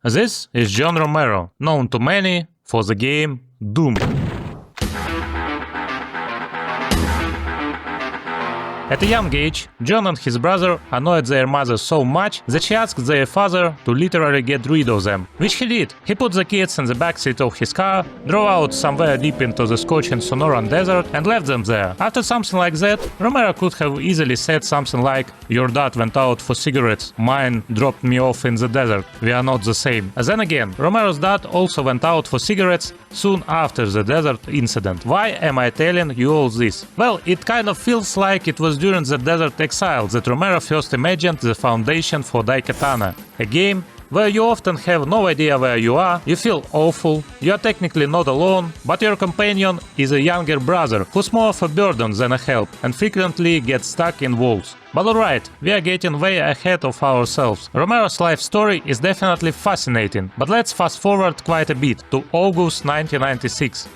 This is John Romero, known to many for the game Doom. At a young age, John and his brother annoyed their mother so much that she asked their father to literally get rid of them, which he did. He put the kids in the backseat of his car, drove out somewhere deep into the scorching Sonoran desert and left them there. After something like that, Romero could have easily said something like, "Your dad went out for cigarettes, mine dropped me off in the desert, we are not the same." Then again, Romero's dad also went out for cigarettes soon after the desert incident. Why am I telling you all this? Well, it kind of feels like it was during the desert exile that Romero first imagined the foundation for Daikatana, a game where you often have no idea where you are, you feel awful, you are technically not alone, but your companion is a younger brother who's more of a burden than a help and frequently gets stuck in walls. But alright, we are getting way ahead of ourselves. Romero's life story is definitely fascinating, but let's fast forward quite a bit to August 1996.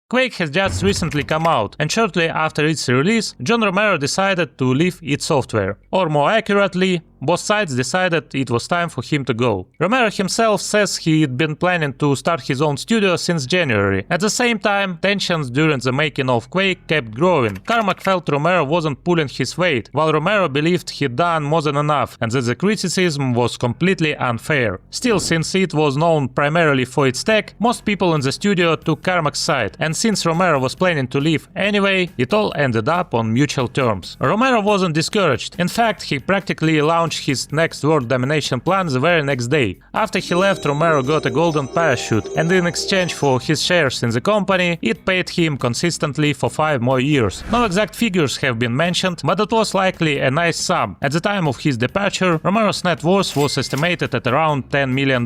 Quake has just recently come out, and shortly after its release, John Romero decided to leave id Software. Or more accurately, both sides decided it was time for him to go. Romero himself says he'd been planning to start his own studio since January. At the same time, tensions during the making of Quake kept growing. Carmack felt Romero wasn't pulling his weight, while Romero believed he'd done more than enough and that the criticism was completely unfair. Still, since it was known primarily for its tech, most people in the studio took Carmack's side, and since Romero was planning to leave anyway, it all ended up on mutual terms. Romero wasn't discouraged. In fact, he practically launched his next world domination plan the very next day. After he left, Romero got a golden parachute, and in exchange for his shares in the company, it paid him consistently for 5 more years. No exact figures have been mentioned, but it was likely a nice sum. At the time of his departure, Romero's net worth was estimated at around $10 million.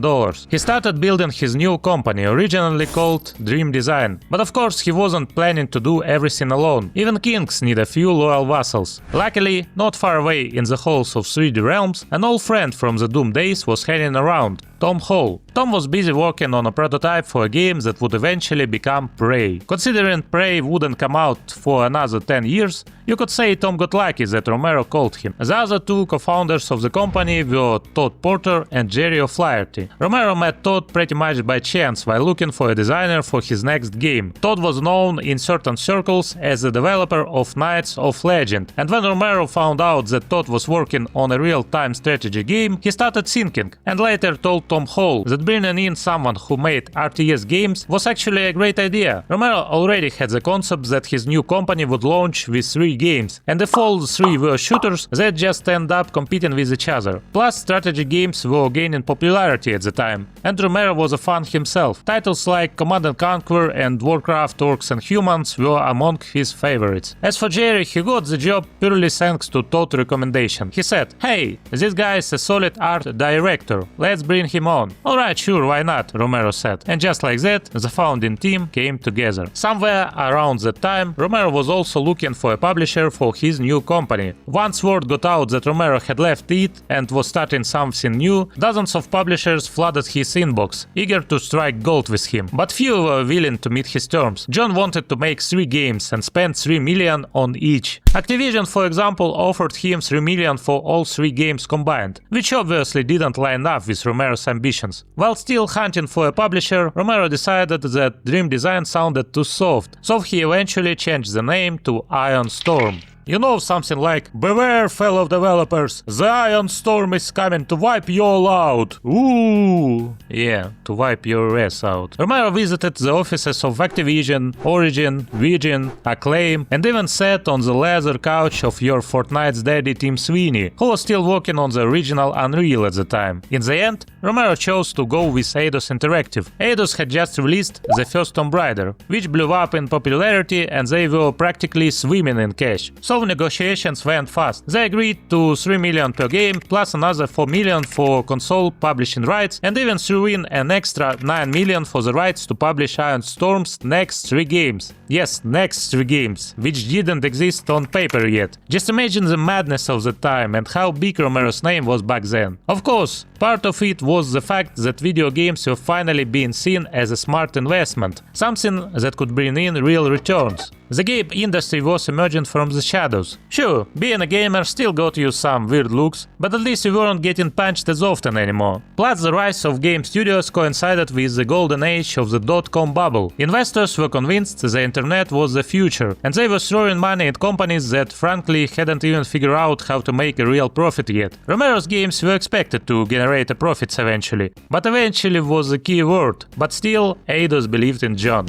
He started building his new company, originally called Dream Design. But of course, he wasn't planning to do everything alone. Even kings need a few loyal vassals. Luckily, not far away in the halls of 3D Realms, an old friend from the Doom days was hanging around, Tom Hall. Tom was busy working on a prototype for a game that would eventually become Prey. Considering Prey wouldn't come out for another 10 years, you could say Tom got lucky that Romero called him. The other two co-founders of the company were Todd Porter and Jerry O'Flaherty. Romero met Todd pretty much by chance while looking for a designer for his next game. Todd was known in certain circles as the developer of Knights of Legend, and when Romero found out that Todd was working on a real-time strategy game, he started thinking, and later told Tom Hall that bringing in someone who made RTS games was actually a great idea. Romero already had the concept that his new company would launch with 3 games, and if all 3 were shooters, they'd just end up competing with each other. Plus, strategy games were gaining popularity at the time, and Romero was a fan himself. Titles like Command & Conquer and Warcraft Orcs and Humans were among his favorites. As for Jerry, he got the job purely thanks to Todd's recommendation. He said, "Hey, this guy is a solid art director, let's bring him on." "Alright, sure, why not?" Romero said. And just like that, the founding team came together. Somewhere around that time, Romero was also looking for a publisher for his new company. Once word got out that Romero had left it and was starting something new, dozens of publishers flooded his inbox, eager to strike gold with him. But few were willing to meet his terms. John wanted to make 3 games and spend $3 million on each. Activision, for example, offered him $3 million for all 3 games combined, which obviously didn't line up with Romero's ambitions. While still hunting for a publisher, Romero decided that Dream Design sounded too soft, so he eventually changed the name to Iron Storm. You know, something like, "Beware, fellow developers, the Iron Storm is coming to wipe you all out." Ooh, yeah, to wipe your ass out. Romero visited the offices of Activision, Origin, Virgin, Acclaim, and even sat on the leather couch of your Fortnite's daddy Tim Sweeney, who was still working on the original Unreal at the time. In the end, Romero chose to go with Eidos Interactive. Eidos had just released the first Tomb Raider, which blew up in popularity and they were practically swimming in cash. So negotiations went fast. They agreed to $3 million per game, plus another $4 million for console publishing rights, and even threw in an extra $9 million for the rights to publish Iron Storm's next 3 games. Yes, next 3 games, which didn't exist on paper yet. Just imagine the madness of the time and how big Romero's name was back then. Of course, part of it was the fact that video games were finally being seen as a smart investment, something that could bring in real returns. The game industry was emerging from the shadows. Sure, being a gamer still got you some weird looks, but at least you weren't getting punched as often anymore. Plus, the rise of game studios coincided with the golden age of the dot-com bubble. Investors were convinced the internet was the future, and they were throwing money at companies that frankly hadn't even figured out how to make a real profit yet. Romero's games were expected to generate a profits eventually, but eventually was the key word. But still, Eidos believed in John.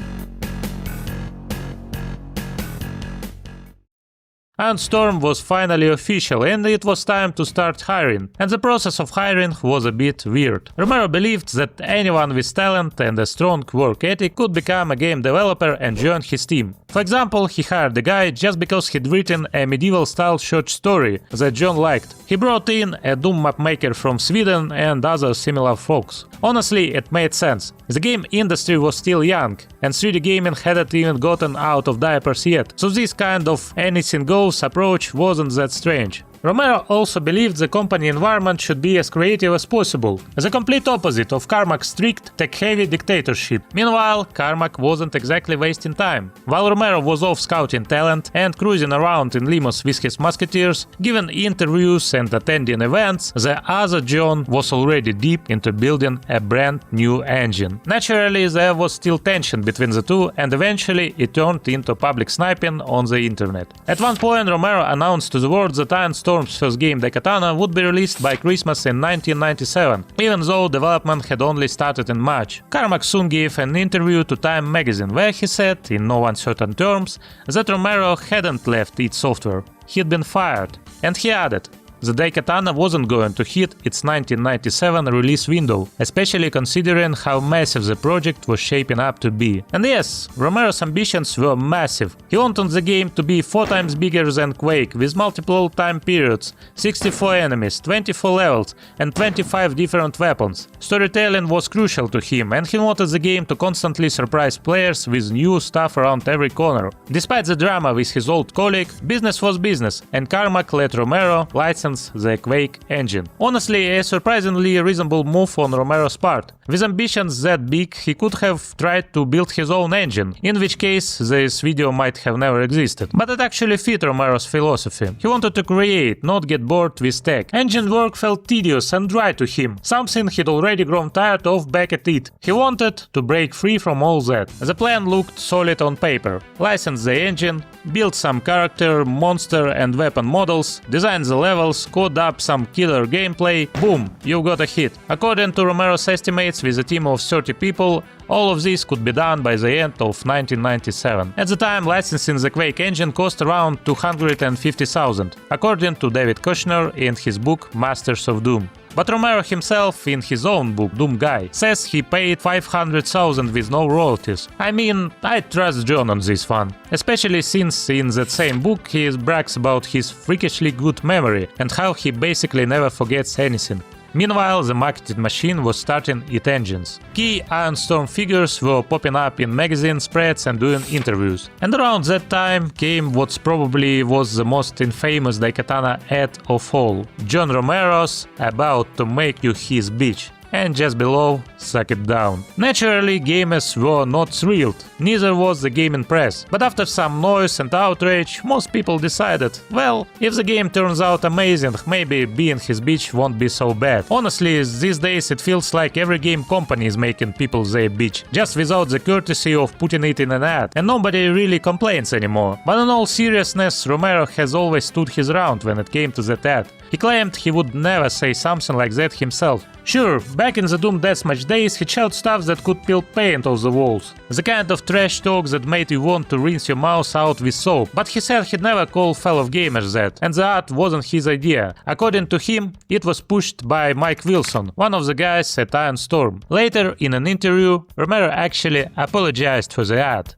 Iron Storm was finally official and it was time to start hiring, and the process of hiring was a bit weird. Romero believed that anyone with talent and a strong work ethic could become a game developer and join his team. For example, he hired a guy just because he'd written a medieval-style short story that John liked. He brought in a Doom map maker from Sweden and other similar folks. Honestly, it made sense. The game industry was still young, and 3D gaming hadn't even gotten out of diapers yet, so this kind of anything goes approach wasn't that strange. Romero also believed the company environment should be as creative as possible, the complete opposite of Carmack's strict, tech-heavy dictatorship. Meanwhile, Carmack wasn't exactly wasting time. While Romero was off scouting talent and cruising around in limos with his musketeers, giving interviews and attending events, the other John was already deep into building a brand new engine. Naturally, there was still tension between the two, and eventually it turned into public sniping on the internet. At one point, Romero announced to the world that Iron Storm's first game, Daikatana, would be released by Christmas in 1997, even though development had only started in March. Carmack soon gave an interview to Time magazine where he said, in no uncertain terms, that Romero hadn't left id Software. He'd been fired. And he added, the Daikatana wasn't going to hit its 1997 release window, especially considering how massive the project was shaping up to be. And yes, Romero's ambitions were massive. He wanted the game to be 4 times bigger than Quake, with multiple time periods, 64 enemies, 24 levels, and 25 different weapons. Storytelling was crucial to him, and he wanted the game to constantly surprise players with new stuff around every corner. Despite the drama with his old colleague, business was business, and Carmack let Romero license the Quake engine. Honestly, a surprisingly reasonable move on Romero's part. With ambitions that big, he could have tried to build his own engine, in which case this video might have never existed. But it actually fit Romero's philosophy. He wanted to create, not get bored with tech. Engine work felt tedious and dry to him, something he'd already grown tired of back at id. He wanted to break free from all that. The plan looked solid on paper. License the engine, build some character, monster and weapon models, design the levels, code up some killer gameplay, boom, you got a hit. According to Romero's estimates, with a team of 30 people, all of this could be done by the end of 1997. At the time, licensing the Quake engine cost around $250,000, according to David Kushner in his book Masters of Doom. But Romero himself, in his own book Doom Guy, says he paid $500,000 with no royalties. I mean, I trust John on this one, especially since in that same book he brags about his freakishly good memory and how he basically never forgets anything. Meanwhile, the marketing machine was starting its engines. Key Iron Storm figures were popping up in magazine spreads and doing interviews. And around that time came what probably was the most infamous Daikatana ad of all, John Romero's "About to make you his bitch." And just below, suck it down. Naturally, gamers were not thrilled, neither was the gaming press. But after some noise and outrage, most people decided, well, if the game turns out amazing, maybe being his bitch won't be so bad. Honestly, these days it feels like every game company is making people their bitch, just without the courtesy of putting it in an ad, and nobody really complains anymore. But in all seriousness, Romero has always stood his ground when it came to that ad. He claimed he would never say something like that himself. Sure, back in the Doom Deathmatch days he shouted stuff that could peel paint off the walls. The kind of trash talk that made you want to rinse your mouth out with soap. But he said he'd never call fellow gamers that, and the art wasn't his idea. According to him, it was pushed by Mike Wilson, one of the guys at Iron Storm. Later, in an interview, Romero actually apologized for the ad.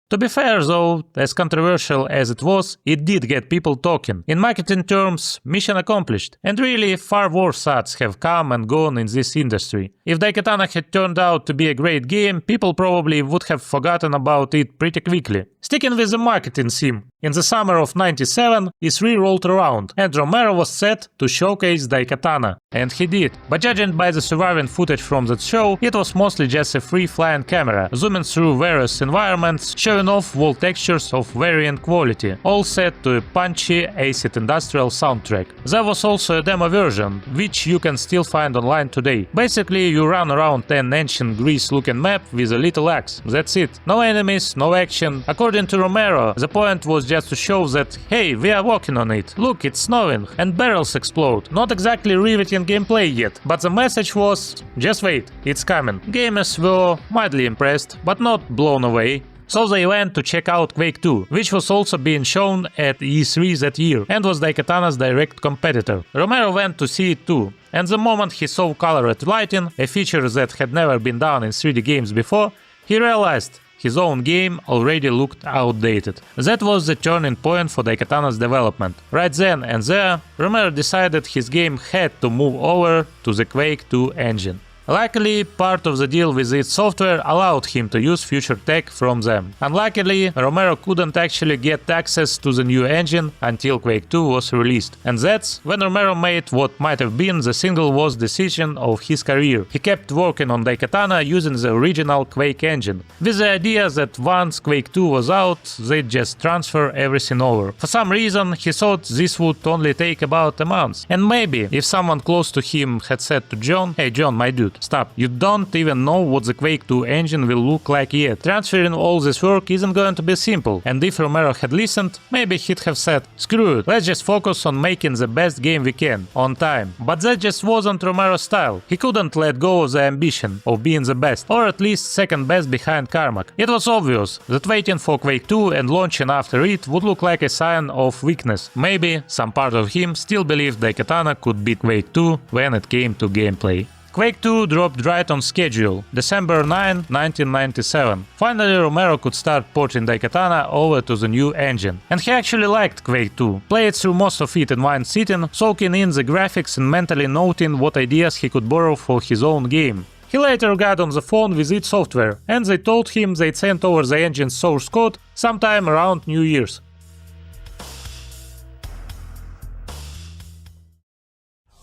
To be fair though, as controversial as it was, it did get people talking. In marketing terms, mission accomplished. And really, far worse ads have come and gone in this industry. If Daikatana had turned out to be a great game, people probably would have forgotten about it pretty quickly. Sticking with the marketing theme, In the summer of '97, E3 rolled around, and Romero was set to showcase Daikatana. And he did. But judging by the surviving footage from that show, it was mostly just a free-flying camera, zooming through various environments, showing off wall textures of varying quality, all set to a punchy acid industrial soundtrack. There was also a demo version, which you can still find online today. Basically, you run around an ancient Greece-looking map with a little axe. That's it. No enemies, no action. According to Romero, the point was just to show that, hey, we are working on it. Look, it's snowing, and barrels explode. Not exactly riveting gameplay yet, but the message was, just wait, it's coming. Gamers were mildly impressed, but not blown away. So they went to check out Quake 2, which was also being shown at E3 that year, and was Daikatana's direct competitor. Romero went to see it too, and the moment he saw colored lighting, a feature that had never been done in 3D games before, he realized his own game already looked outdated. That was the turning point for Daikatana's development. Right then and there, Romero decided his game had to move over to the Quake 2 engine. Luckily, part of the deal with its software allowed him to use future tech from them. Unluckily, Romero couldn't actually get access to the new engine until Quake 2 was released. And that's when Romero made what might have been the single worst decision of his career. He kept working on Daikatana using the original Quake engine, with the idea that once Quake 2 was out, they'd just transfer everything over. For some reason, he thought this would only take about a month. And maybe, if someone close to him had said to John, "Hey John, my dude, stop, you don't even know what the Quake 2 engine will look like yet. Transferring all this work isn't going to be simple." And if Romero had listened, maybe he'd have said, "Screw it, let's just focus on making the best game we can, on time." But that just wasn't Romero's style. He couldn't let go of the ambition of being the best, or at least second best behind Carmack. It was obvious that waiting for Quake 2 and launching after it would look like a sign of weakness. Maybe some part of him still believed Daikatana could beat Quake 2 when it came to gameplay. Quake 2 dropped right on schedule, December 9, 1997. Finally, Romero could start porting Daikatana over to the new engine. And he actually liked Quake 2, played through most of it in one sitting, soaking in the graphics and mentally noting what ideas he could borrow for his own game. He later got on the phone with id Software, and they told him they'd sent over the engine's source code sometime around New Year's.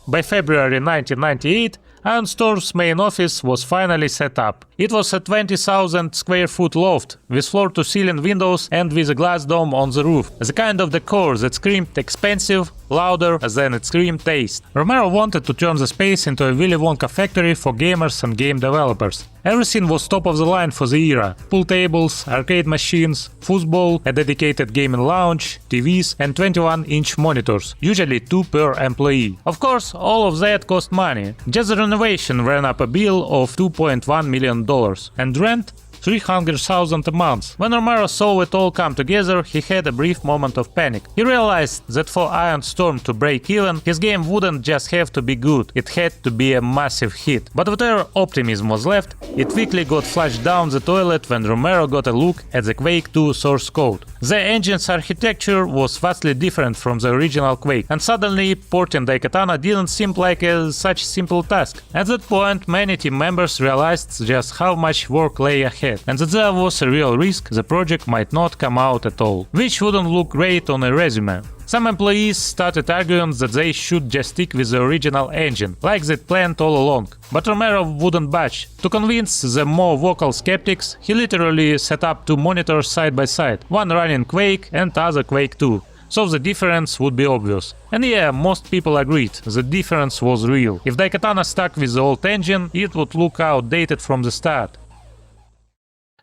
By February 1998, Iron Storm's main office was finally set up. It was a 20,000 square foot loft, with floor-to-ceiling windows and with a glass dome on the roof. The kind of decor that screamed expensive, louder than it screamed taste. Romero wanted to turn the space into a Willy Wonka factory for gamers and game developers. Everything was top of the line for the era. Pool tables, arcade machines, foosball, a dedicated gaming lounge, TVs and 21-inch monitors, usually 2 per employee. Of course, all of that cost money. Just the renovation ran up a bill of $2.1 million, and rent $300,000 a month. When Romero saw it all come together, he had a brief moment of panic. He realized that for Iron Storm to break even, his game wouldn't just have to be good, it had to be a massive hit. But whatever optimism was left, it quickly got flushed down the toilet when Romero got a look at the Quake 2 source code. The engine's architecture was vastly different from the original Quake, and suddenly porting Daikatana didn't seem like such simple task. At that point, many team members realized just how much work lay ahead, and that there was a real risk the project might not come out at all, which wouldn't look great on a resume. Some employees started arguing that they should just stick with the original engine, like they'd planned all along. But Romero wouldn't budge. To convince the more vocal skeptics, he literally set up 2 monitors side by side, one running Quake and other Quake 2. So the difference would be obvious. And yeah, most people agreed, the difference was real. If Daikatana stuck with the old engine, it would look outdated from the start.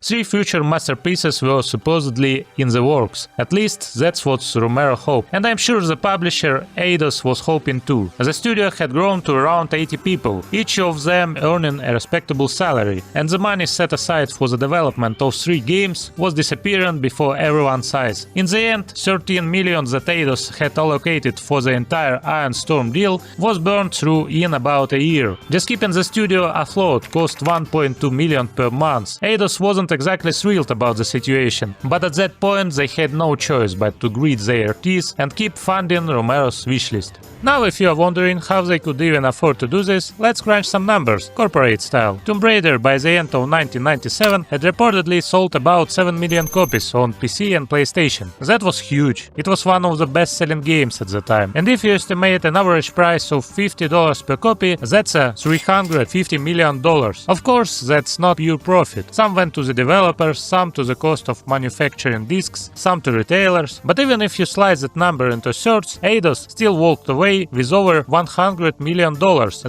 3 future masterpieces were supposedly in the works. At least that's what Romero hoped, and I'm sure the publisher Eidos was hoping too. The studio had grown to around 80 people, each of them earning a respectable salary, and the money set aside for the development of 3 games was disappearing before everyone's eyes. In the end, 13 million that Eidos had allocated for the entire Iron Storm deal was burned through in about a year. Just keeping the studio afloat cost 1.2 million per month. Eidos wasn't exactly thrilled about the situation, but at that point they had no choice but to grit their teeth and keep funding Romero's wishlist. Now if you are wondering how they could even afford to do this, let's crunch some numbers, corporate style. Tomb Raider by the end of 1997 had reportedly sold about 7 million copies on PC and PlayStation. That was huge. It was one of the best-selling games at the time. And if you estimate an average price of $50 per copy, that's a $350 million. Of course, that's not pure profit. Some went to the developers, some to the cost of manufacturing discs, some to retailers. But even if you slice that number into thirds, Eidos still walked away with over $100 million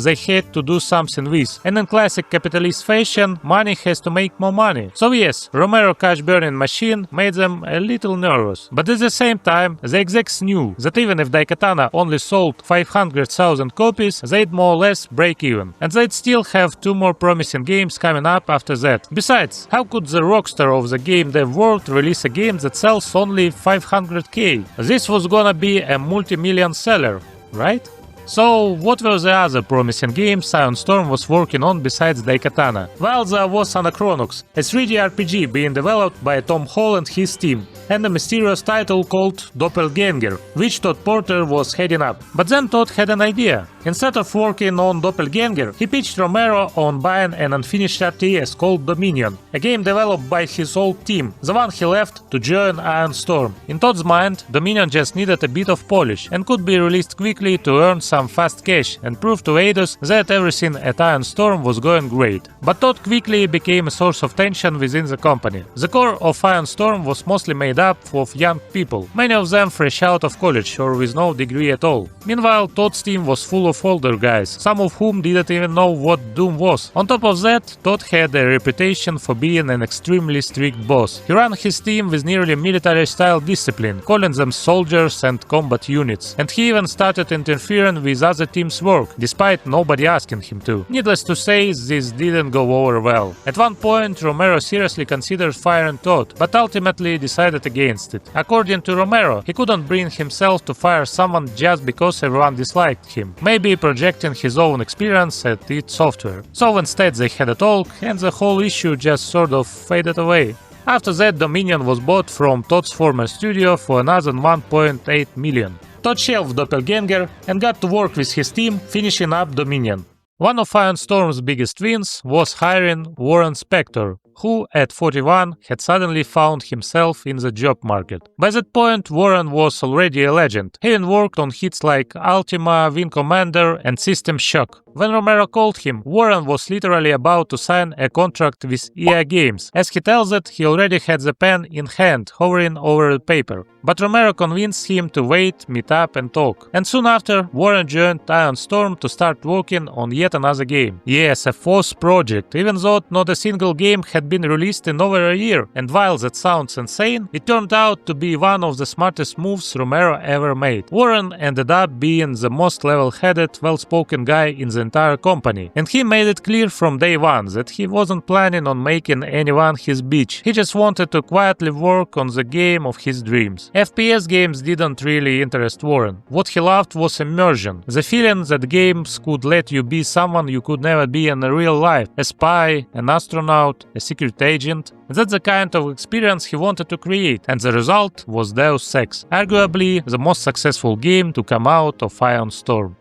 they had to do something with. And in classic capitalist fashion, money has to make more money. So yes, Romero cash-burning machine made them a little nervous. But at the same time, the execs knew that even if Daikatana only sold 500,000 copies, they'd more or less break even. And they'd still have 2 more promising games coming up after that. Besides, how could the rockstar of the game dev world release a game that sells only 500k? This was gonna be a multi-million seller, right? So, what were the other promising games Ion Storm was working on besides Daikatana? Well, there was Anachronux, a 3D RPG being developed by Tom Hall and his team, and a mysterious title called Doppelganger, which Todd Porter was heading up. But then Todd had an idea. Instead of working on Doppelganger, he pitched Romero on buying an unfinished RTS called Dominion, a game developed by his old team, the one he left to join Ion Storm. In Todd's mind, Dominion just needed a bit of polish and could be released quickly to earn some fast cash and prove to Eidos that everything at Ion Storm was going great. But Todd quickly became a source of tension within the company. The core of Ion Storm was mostly made up of young people, many of them fresh out of college or with no degree at all. Meanwhile, Todd's team was full of older guys, some of whom didn't even know what Doom was. On top of that, Todd had a reputation for being an extremely strict boss. He ran his team with nearly military-style discipline, calling them soldiers and combat units, and he even started interfering with other teams' work, despite nobody asking him to. Needless to say, this didn't go over well. At one point, Romero seriously considered firing Todd, but ultimately decided against it. According to Romero, he couldn't bring himself to fire someone just because everyone disliked him, maybe projecting his own experience at id Software. So instead they had a talk, and the whole issue just sort of faded away. After that, Dominion was bought from Todd's former studio for another 1.8 million. Todd shelved Doppelganger and got to work with his team, finishing up Dominion. One of Ion Storm's biggest wins was hiring Warren Spector, who, at 41, had suddenly found himself in the job market. By that point, Warren was already a legend, having worked on hits like Ultima, Wing Commander, and System Shock. When Romero called him, Warren was literally about to sign a contract with EA Games. As he tells it, he already had the pen in hand, hovering over the paper. But Romero convinced him to wait, meet up, and talk. And soon after, Warren joined Ion Storm to start working on yet another game. Yes, a fourth project, even though not a single game had been released in over a year. And while that sounds insane, it turned out to be one of the smartest moves Romero ever made. Warren ended up being the most level-headed, well-spoken guy in the entire company. And he made it clear from day one that he wasn't planning on making anyone his bitch. He just wanted to quietly work on the game of his dreams. FPS games didn't really interest Warren. What he loved was immersion, the feeling that games could let you be someone you could never be in real life, a spy, an astronaut, a secret agent. That's the kind of experience he wanted to create, and the result was Deus Ex, arguably the most successful game to come out of Ion Storm.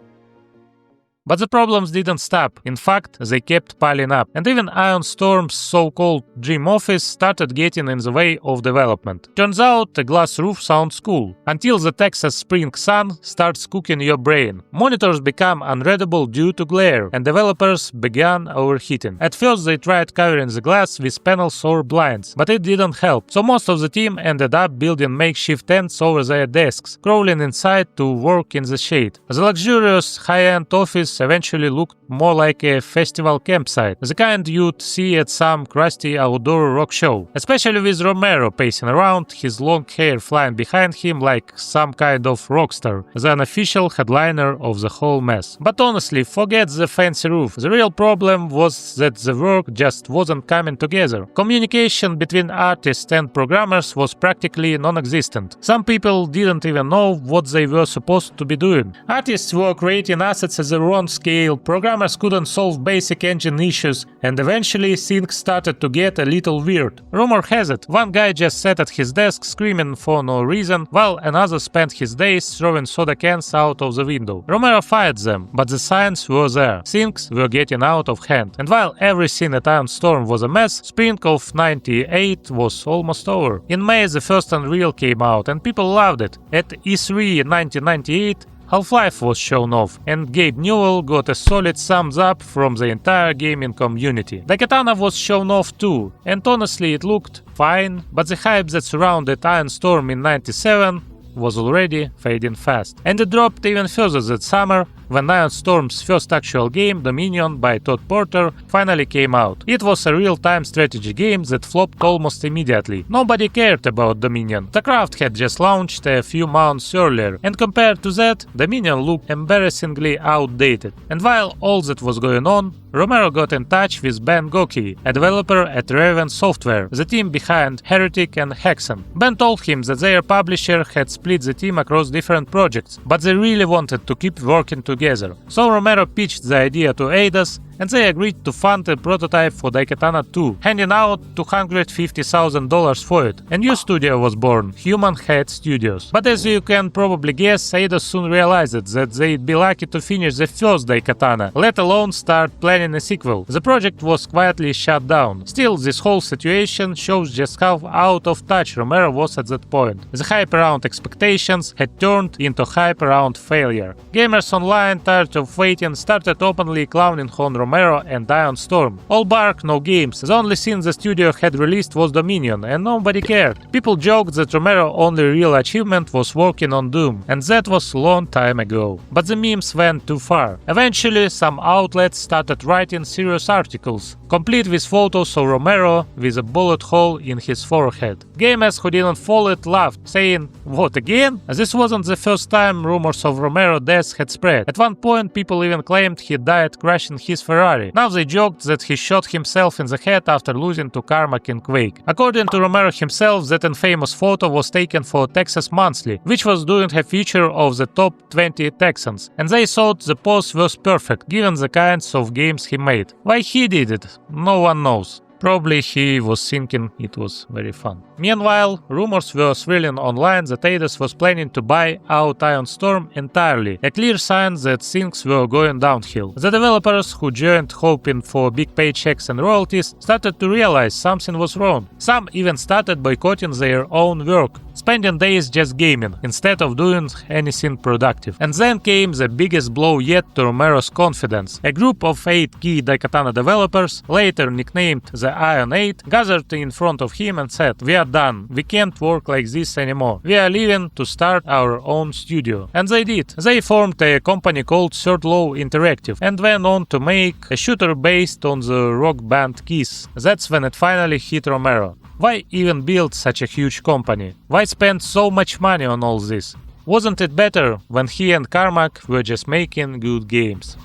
But the problems didn't stop. In fact, they kept piling up, and even Ion Storm's so-called dream office started getting in the way of development. Turns out, a glass roof sounds cool, until the Texas spring sun starts cooking your brain. Monitors become unreadable due to glare, and developers began overheating. At first they tried covering the glass with panels or blinds, but it didn't help, so most of the team ended up building makeshift tents over their desks, crawling inside to work in the shade. The luxurious, high-end office eventually looked more like a festival campsite, the kind you'd see at some crusty outdoor rock show, especially with Romero pacing around, his long hair flying behind him like some kind of rockstar, the unofficial headliner of the whole mess. But honestly, forget the fancy roof. The real problem was that the work just wasn't coming together. Communication between artists and programmers was practically non-existent. Some people didn't even know what they were supposed to be doing. Artists were creating assets at the wrong downscale, programmers couldn't solve basic engine issues, and eventually things started to get a little weird. Rumor has it, one guy just sat at his desk screaming for no reason, while another spent his days throwing soda cans out of the window. Romero fired them, but the signs were there. Things were getting out of hand. And while everything at Iron Storm was a mess, spring of '98 was almost over. In May, the first Unreal came out, and people loved it. At E3 1998, Half-Life was shown off, and Gabe Newell got a solid thumbs up from the entire gaming community. Daikatana was shown off too, and honestly it looked fine, but the hype that surrounded Iron Storm in '97 was already fading fast. And it dropped even further that summer, when Iron Storm's first actual game, Dominion by Todd Porter, finally came out. It was a real-time strategy game that flopped almost immediately. Nobody cared about Dominion. StarCraft had just launched a few months earlier, and compared to that, Dominion looked embarrassingly outdated. And while all that was going on, Romero got in touch with Ben Goki, a developer at Raven Software, the team behind Heretic and Hexen. Ben told him that their publisher had split the team across different projects, but they really wanted to keep working together. So Romero pitched the idea to Eidos, and they agreed to fund a prototype for Daikatana 2, handing out $250,000 for it. A new studio was born, Human Head Studios. But as you can probably guess, Eidos soon realized that they'd be lucky to finish the first Daikatana, let alone start planning a sequel. The project was quietly shut down. Still, this whole situation shows just how out of touch Romero was at that point. The hype around expectations had turned into hype around failure. Gamers online, tired of waiting, started openly clowning on Romero and Iron Storm. All bark, no games. The only thing the studio had released was Dominion, and nobody cared. People joked that Romero's only real achievement was working on Doom, and that was a long time ago. But the memes went too far. Eventually, some outlets started writing serious articles, complete with photos of Romero with a bullet hole in his forehead. Gamers who didn't follow it laughed, saying, "What, again?" This wasn't the first time rumors of Romero's death had spread. At one point, people even claimed he died crashing his Ferrari. Now they joked that he shot himself in the head after losing to Carmack in Quake. According to Romero himself, that infamous photo was taken for Texas Monthly, which was doing a feature of the top 20 Texans, and they thought the pose was perfect, given the kinds of games he made. Why he did it, no one knows. Probably he was thinking it was very fun. Meanwhile, rumors were swirling online that Eidos was planning to buy out Iron Storm entirely, a clear sign that things were going downhill. The developers who joined hoping for big paychecks and royalties started to realize something was wrong. Some even started boycotting their own work, spending days just gaming, instead of doing anything productive. And then came the biggest blow yet to Romero's confidence. A group of 8 key Daikatana developers, later nicknamed the Iron 8, gathered in front of him and said, "We are done. We can't work like this anymore. We are leaving to start our own studio." And they did. They formed a company called Third Law Interactive and went on to make a shooter based on the rock band Kiss. That's when it finally hit Romero. Why even build such a huge company? Why spend so much money on all this? Wasn't it better when he and Carmack were just making good games?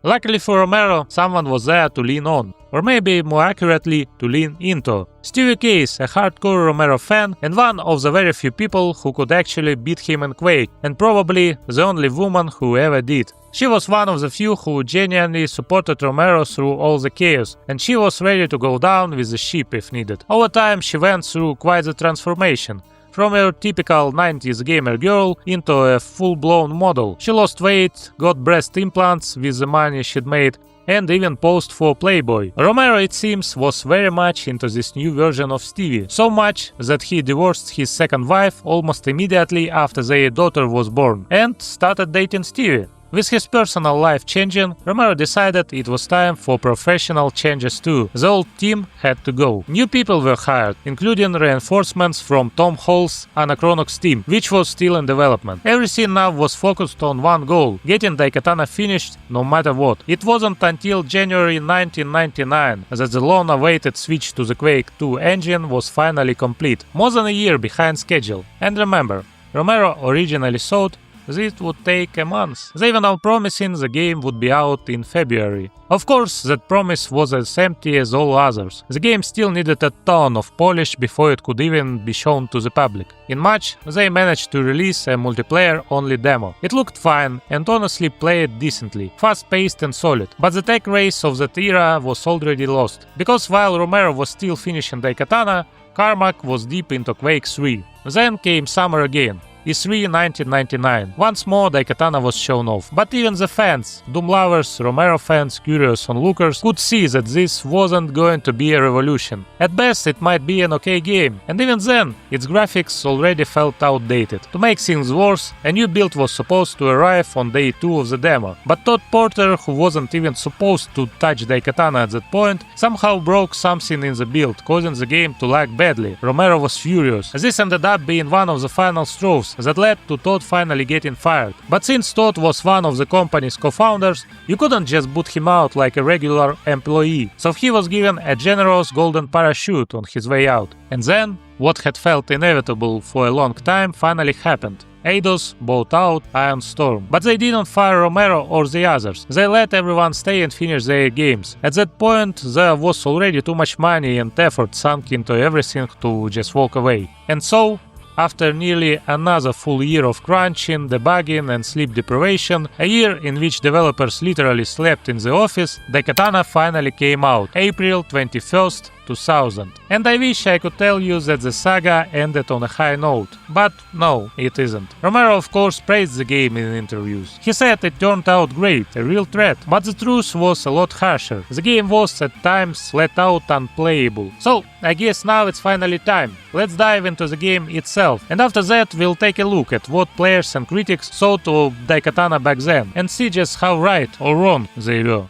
Luckily for Romero, someone was there to lean on, or maybe more accurately, to lean into. Stewie Case, a hardcore Romero fan and one of the very few people who could actually beat him in Quake, and probably the only woman who ever did. She was one of the few who genuinely supported Romero through all the chaos, and she was ready to go down with the ship if needed. Over time, she went through quite the transformation. From a typical 90s gamer girl into a full-blown model. She lost weight, got breast implants with the money she'd made, and even posed for Playboy. Romero, it seems, was very much into this new version of Stevie, so much that he divorced his second wife almost immediately after their daughter was born, and started dating Stevie. With his personal life changing, Romero decided it was time for professional changes too. The old team had to go. New people were hired, including reinforcements from Tom Hall's Anachronox team, which was still in development. Everything now was focused on one goal, getting Daikatana finished no matter what. It wasn't until January 1999 that the long-awaited switch to the Quake 2 engine was finally complete, more than a year behind schedule. And remember, Romero originally thought this would take a month. They were now promising the game would be out in February. Of course, that promise was as empty as all others. The game still needed a ton of polish before it could even be shown to the public. In March, they managed to release a multiplayer-only demo. It looked fine and honestly played decently, fast-paced and solid, but the tech race of that era was already lost. Because while Romero was still finishing Daikatana, Carmack was deep into Quake 3. Then came summer again. E3 1999. Once more Daikatana was shown off, but even the fans, Doom lovers, Romero fans, curious onlookers, could see that this wasn't going to be a revolution. At best it might be an okay game, and even then, its graphics already felt outdated. To make things worse, a new build was supposed to arrive on day 2 of the demo, but Todd Porter, who wasn't even supposed to touch Daikatana at that point, somehow broke something in the build, causing the game to lag badly. Romero was furious. This ended up being one of the final straws that led to Todd finally getting fired. But since Todd was one of the company's co-founders, you couldn't just boot him out like a regular employee, so he was given a generous golden parachute on his way out. And then, what had felt inevitable for a long time finally happened. Eidos bought out Iron Storm. But they didn't fire Romero or the others. They let everyone stay and finish their games. At that point, there was already too much money and effort sunk into everything to just walk away. And so, after nearly another full year of crunching, debugging and sleep deprivation, a year in which developers literally slept in the office, Daikatana finally came out, April 21st, 2000. And I wish I could tell you that the saga ended on a high note, but no, it isn't. Romero of course praised the game in interviews. He said it turned out great, a real threat, but the truth was a lot harsher. The game was at times flat out unplayable. So, I guess now it's finally time. Let's dive into the game itself, and after that we'll take a look at what players and critics thought of Daikatana back then, and see just how right or wrong they were.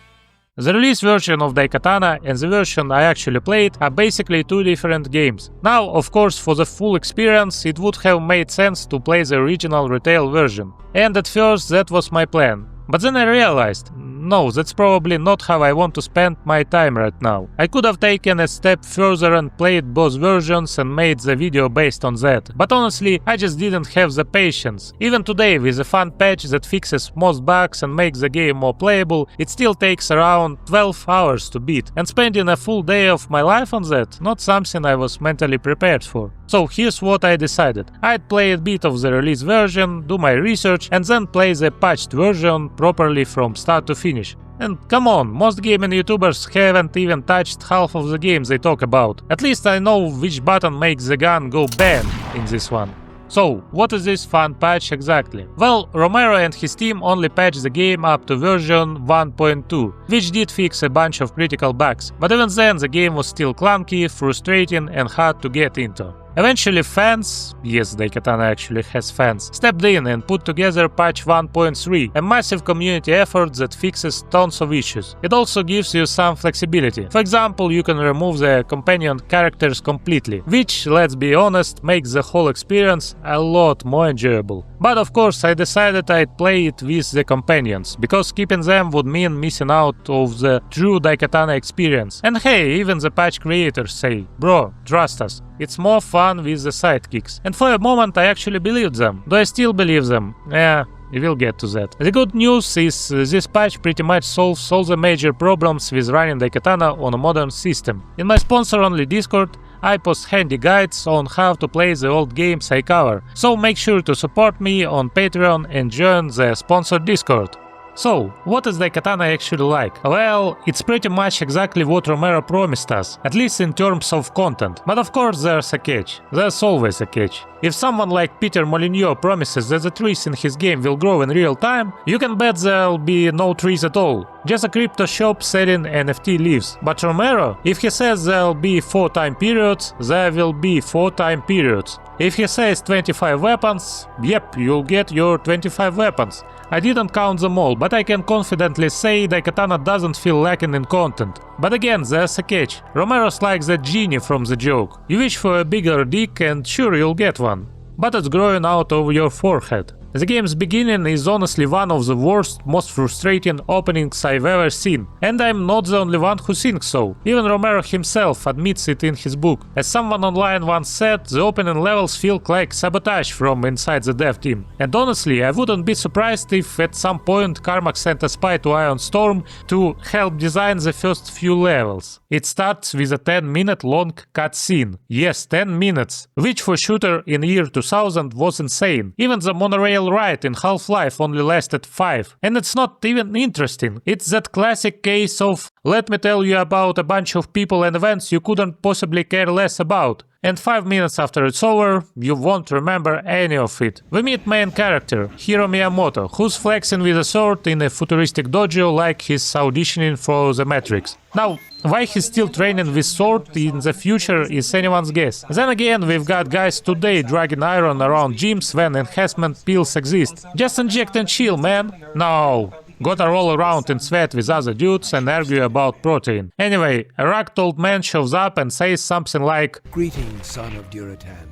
The release version of Daikatana and the version I actually played are basically two different games. Now, of course, for the full experience it would have made sense to play the original retail version. And at first that was my plan. But then I realized, no, that's probably not how I want to spend my time right now. I could have taken a step further and played both versions and made the video based on that. But honestly, I just didn't have the patience. Even today, with a fun patch that fixes most bugs and makes the game more playable, it still takes around 12 hours to beat. And spending a full day of my life on that, not something I was mentally prepared for. So here's what I decided. I'd play a bit of the release version, do my research, and then play the patched version properly from start to finish. And come on, most gaming YouTubers haven't even touched half of the games they talk about. At least I know which button makes the gun go bang in this one. So, what is this fun patch exactly? Well, Romero and his team only patched the game up to version 1.2, which did fix a bunch of critical bugs, but even then the game was still clunky, frustrating and hard to get into. Eventually fans, yes, Daikatana actually has fans, stepped in and put together patch 1.3, a massive community effort that fixes tons of issues. It also gives you some flexibility. For example, you can remove the companion characters completely, which, let's be honest, makes the whole experience a lot more enjoyable. But of course I decided I'd play it with the companions, because keeping them would mean missing out of the true Daikatana experience. And hey, even the patch creators say, bro, trust us, it's more fun with the sidekicks. And for a moment I actually believed them. Do I still believe them? Yeah, we'll get to that. The good news is this patch pretty much solves all the major problems with running Daikatana on a modern system. In my sponsor-only Discord, I post handy guides on how to play the old games I cover, so make sure to support me on Patreon and join the sponsored Discord. So, what is Daikatana actually like? Well, it's pretty much exactly what Romero promised us, at least in terms of content. But of course there's a catch. There's always a catch. If someone like Peter Molyneux promises that the trees in his game will grow in real time, you can bet there'll be no trees at all. Just a crypto shop selling NFT leaves. But Romero, if he says there'll be 4 time periods, there will be 4 time periods. If he says 25 weapons, yep, you'll get your 25 weapons. I didn't count them all, but I can confidently say Daikatana doesn't feel lacking in content. But again, there's a catch. Romero's like that genie from the joke. You wish for a bigger dick and sure you'll get one. But it's growing out of your forehead. The game's beginning is honestly one of the worst, most frustrating openings I've ever seen, and I'm not the only one who thinks so. Even Romero himself admits it in his book. As someone online once said, the opening levels feel like sabotage from inside the dev team. And honestly, I wouldn't be surprised if at some point Carmack sent a spy to Ion Storm to help design the first few levels. It starts with a 10-minute long cutscene. Yes, 10 minutes. Which for shooter in year 2000 was insane. Even the monorail ride in Half-Life only lasted 5. And it's not even interesting. It's that classic case of let me tell you about a bunch of people and events you couldn't possibly care less about. And 5 minutes after it's over, you won't remember any of it. We meet main character, Hiro Miyamoto, who's flexing with a sword in a futuristic dojo like he's auditioning for The Matrix. Now, why he's still training with sword in the future is anyone's guess. Then again, we've got guys today dragging iron around gyms when enhancement pills exist. Just inject and chill, man. No. Gotta roll around in sweat with other dudes and argue about protein. Anyway, a rugged old man shows up and says something like, "Greetings, son of Duratan.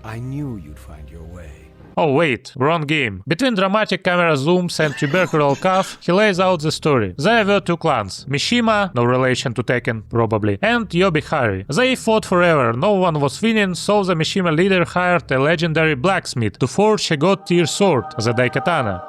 I knew you'd find your way." oh wait, wrong game. Between dramatic camera zooms and tubercular cough, he lays out the story. There were two clans, Mishima, no relation to Tekken, probably, and Yobihari. They fought forever, no one was winning, so the Mishima leader hired a legendary blacksmith to forge a god-tier sword, the Daikatana.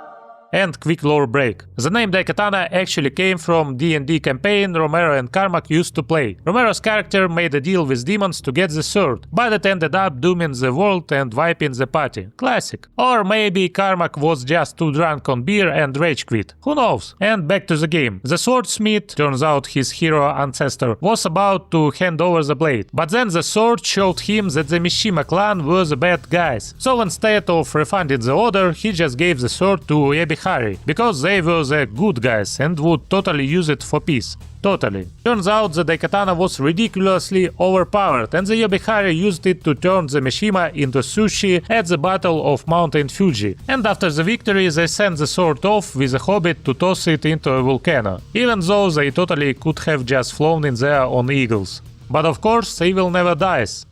And quick lore break. The name Daikatana actually came from D&D campaign Romero and Carmack used to play. Romero's character made a deal with demons to get the sword, but it ended up dooming the world and wiping the party. Classic. Or maybe Carmack was just too drunk on beer and rage quit. Who knows? And back to the game. The swordsmith, turns out his hero ancestor, was about to hand over the blade, but then the sword showed him that the Mishima clan were the bad guys. So instead of refunding the order, he just gave the sword to Yobihari, because they were the good guys and would totally use it for peace. Totally. Turns out the Daikatana was ridiculously overpowered and the Yobihari used it to turn the Mishima into sushi at the Battle of Mountain Fuji. And after the victory they sent the sword off with a hobbit to toss it into a volcano, even though they totally could have just flown in there on eagles. But of course, evil never dies.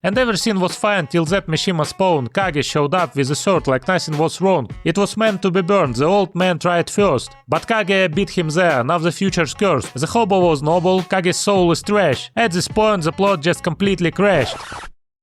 And everything was fine till that Mishima spawn. Kage showed up with a sword like nothing was wrong. It was meant to be burned, the old man tried first. But Kage beat him there, now the future's cursed. The hobo was noble, Kage's soul is trash. At this point the plot just completely crashed.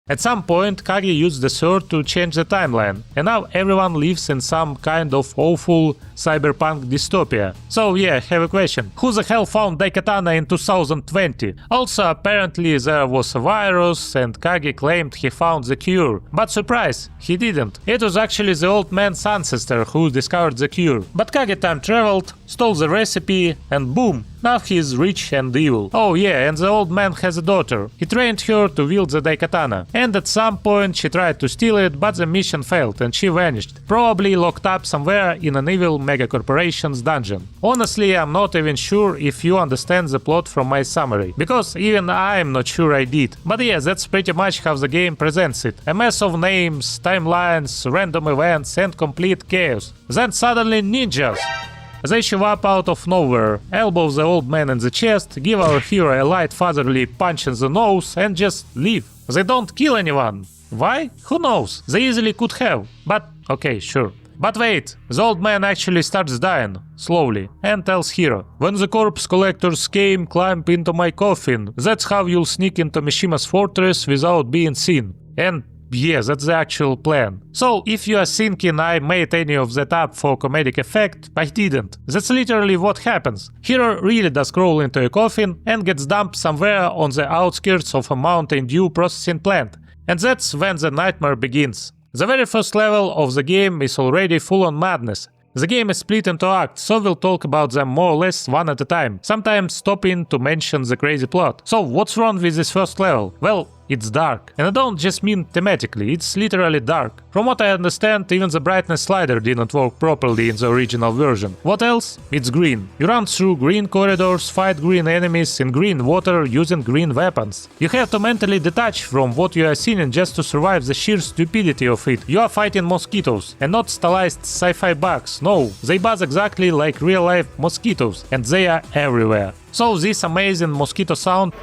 At some point, Kage used the sword to change the timeline, and now everyone lives in some kind of awful cyberpunk dystopia. So yeah, have a question. Who the hell found Daikatana in 2020? Also, apparently there was a virus, and Kage claimed he found the cure. But surprise, he didn't. It was actually the old man's ancestor who discovered the cure. But Kage time traveled, stole the recipe, and boom! Now he is rich and evil. Oh yeah, and the old man has a daughter. He trained her to wield the Daikatana. And at some point she tried to steal it, but the mission failed and she vanished. Probably locked up somewhere in an evil megacorporation's dungeon. Honestly, I'm not even sure if you understand the plot from my summary, because even I'm not sure I did. But yeah, that's pretty much how the game presents it. A mess of names, timelines, random events and complete chaos. Then suddenly ninjas! They show up out of nowhere, elbow the old man in the chest, give our hero a light fatherly punch in the nose and just leave. They don't kill anyone. Why? Who knows? They easily could have. But okay, sure. But wait, the old man actually starts dying, slowly, and tells Hiro, "When the corpse collectors came, climb into my coffin. That's how you'll sneak into Mishima's fortress without being seen." And yeah, that's the actual plan. So, if you are thinking I made any of that up for comedic effect, I didn't. That's literally what happens. Hero really does crawl into a coffin and gets dumped somewhere on the outskirts of a Mountain Dew processing plant. And that's when the nightmare begins. The very first level of the game is already full on madness. The game is split into acts, so we'll talk about them more or less one at a time, sometimes stopping to mention the crazy plot. So what's wrong with this first level? Well, it's dark. And I don't just mean thematically, it's literally dark. From what I understand, even the brightness slider didn't work properly in the original version. What else? It's green. You run through green corridors, fight green enemies in green water using green weapons. You have to mentally detach from what you are seeing just to survive the sheer stupidity of it. You are fighting mosquitoes, and not stylized sci-fi bugs. No, they buzz exactly like real-life mosquitoes, and they are everywhere. So this amazing mosquito sound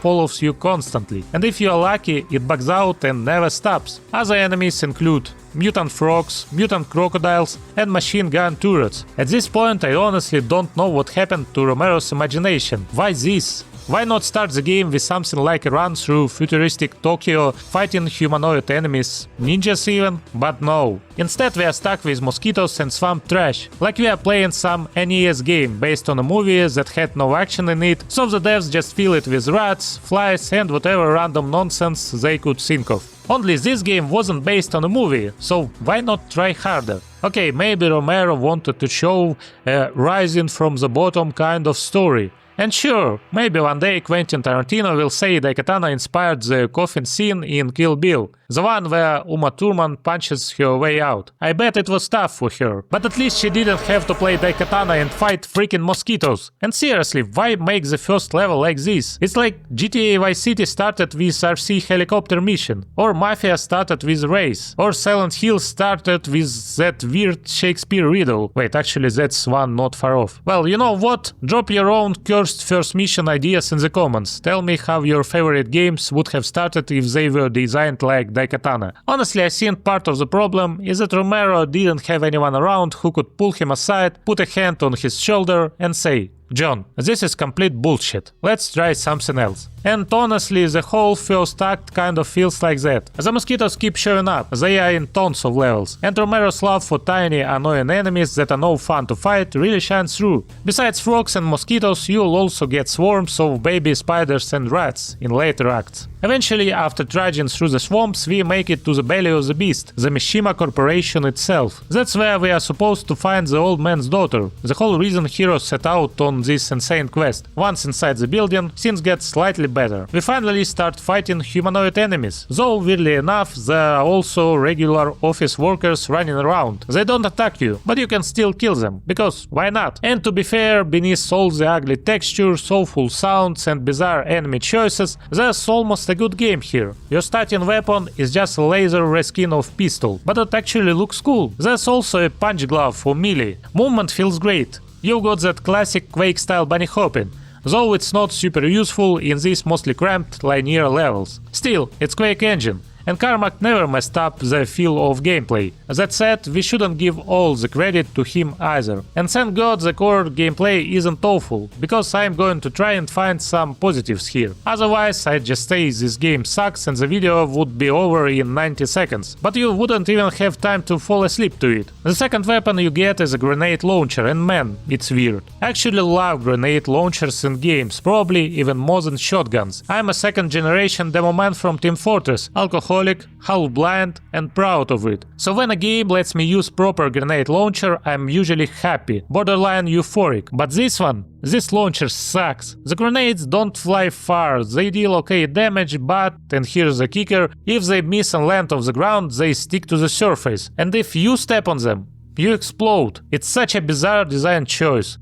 follows you constantly, and if you are lucky, it bugs out and never stops. Other enemies include mutant frogs, mutant crocodiles, and machine gun turrets. At this point, I honestly don't know what happened to Romero's imagination. Why this? Why not start the game with something like a run through futuristic Tokyo, fighting humanoid enemies, ninjas even? But no. Instead we are stuck with mosquitoes and swamp trash, like we are playing some NES game based on a movie that had no action in it, so the devs just fill it with rats, flies and whatever random nonsense they could think of. Only this game wasn't based on a movie, so why not try harder? Okay, maybe Romero wanted to show a rising from the bottom kind of story. And sure, maybe one day Quentin Tarantino will say Daikatana inspired the coffin scene in Kill Bill, the one where Uma Thurman punches her way out. I bet it was tough for her, but at least she didn't have to play Daikatana and fight freaking mosquitoes. And seriously, why make the first level like this? It's like GTA Vice City started with RC helicopter mission, or Mafia started with Race, or Silent Hill started with that weird Shakespeare riddle. Wait, actually that's one not far off. Well, you know what? Drop your own cursed first mission ideas in the comments. Tell me how your favorite games would have started if they were designed like Daikatana. Honestly, I think part of the problem is that Romero didn't have anyone around who could pull him aside, put a hand on his shoulder and say, "John, this is complete bullshit. Let's try something else." And honestly, the whole first act kind of feels like that. The mosquitoes keep showing up, they are in tons of levels, and Romero's love for tiny, annoying enemies that are no fun to fight really shines through. Besides frogs and mosquitoes, you'll also get swarms of baby spiders and rats in later acts. Eventually, after trudging through the swamps, we make it to the belly of the beast, the Mishima Corporation itself. That's where we are supposed to find the old man's daughter, the whole reason heroes set out on this insane quest. Once inside the building, things get slightly better. We finally start fighting humanoid enemies, though weirdly enough, there are also regular office workers running around. They don't attack you, but you can still kill them, because why not? And to be fair, beneath all the ugly textures, awful sounds and bizarre enemy choices, there's almost a good game here. Your starting weapon is just a laser reskin of pistol, but it actually looks cool. There's also a punch glove for melee. Movement feels great. You've got that classic Quake style bunny hopping, though it's not super useful in these mostly cramped linear levels. Still, it's Quake engine, and Carmack never messed up the feel of gameplay. That said, we shouldn't give all the credit to him either. And thank God the core gameplay isn't awful, because I'm going to try and find some positives here. Otherwise, I'd just say this game sucks and the video would be over in 90 seconds, but you wouldn't even have time to fall asleep to it. The second weapon you get is a grenade launcher, and man, it's weird. I actually love grenade launchers in games, probably even more than shotguns. I'm a second generation demo man from Team Fortress, alcoholic, half-blind and proud of it. So when a game lets me use proper grenade launcher, I'm usually happy, borderline euphoric. But this launcher sucks. The grenades don't fly far, they deal okay damage, but, and here's the kicker, if they miss and land off the ground, they stick to the surface. And if you step on them, you explode. It's such a bizarre design choice.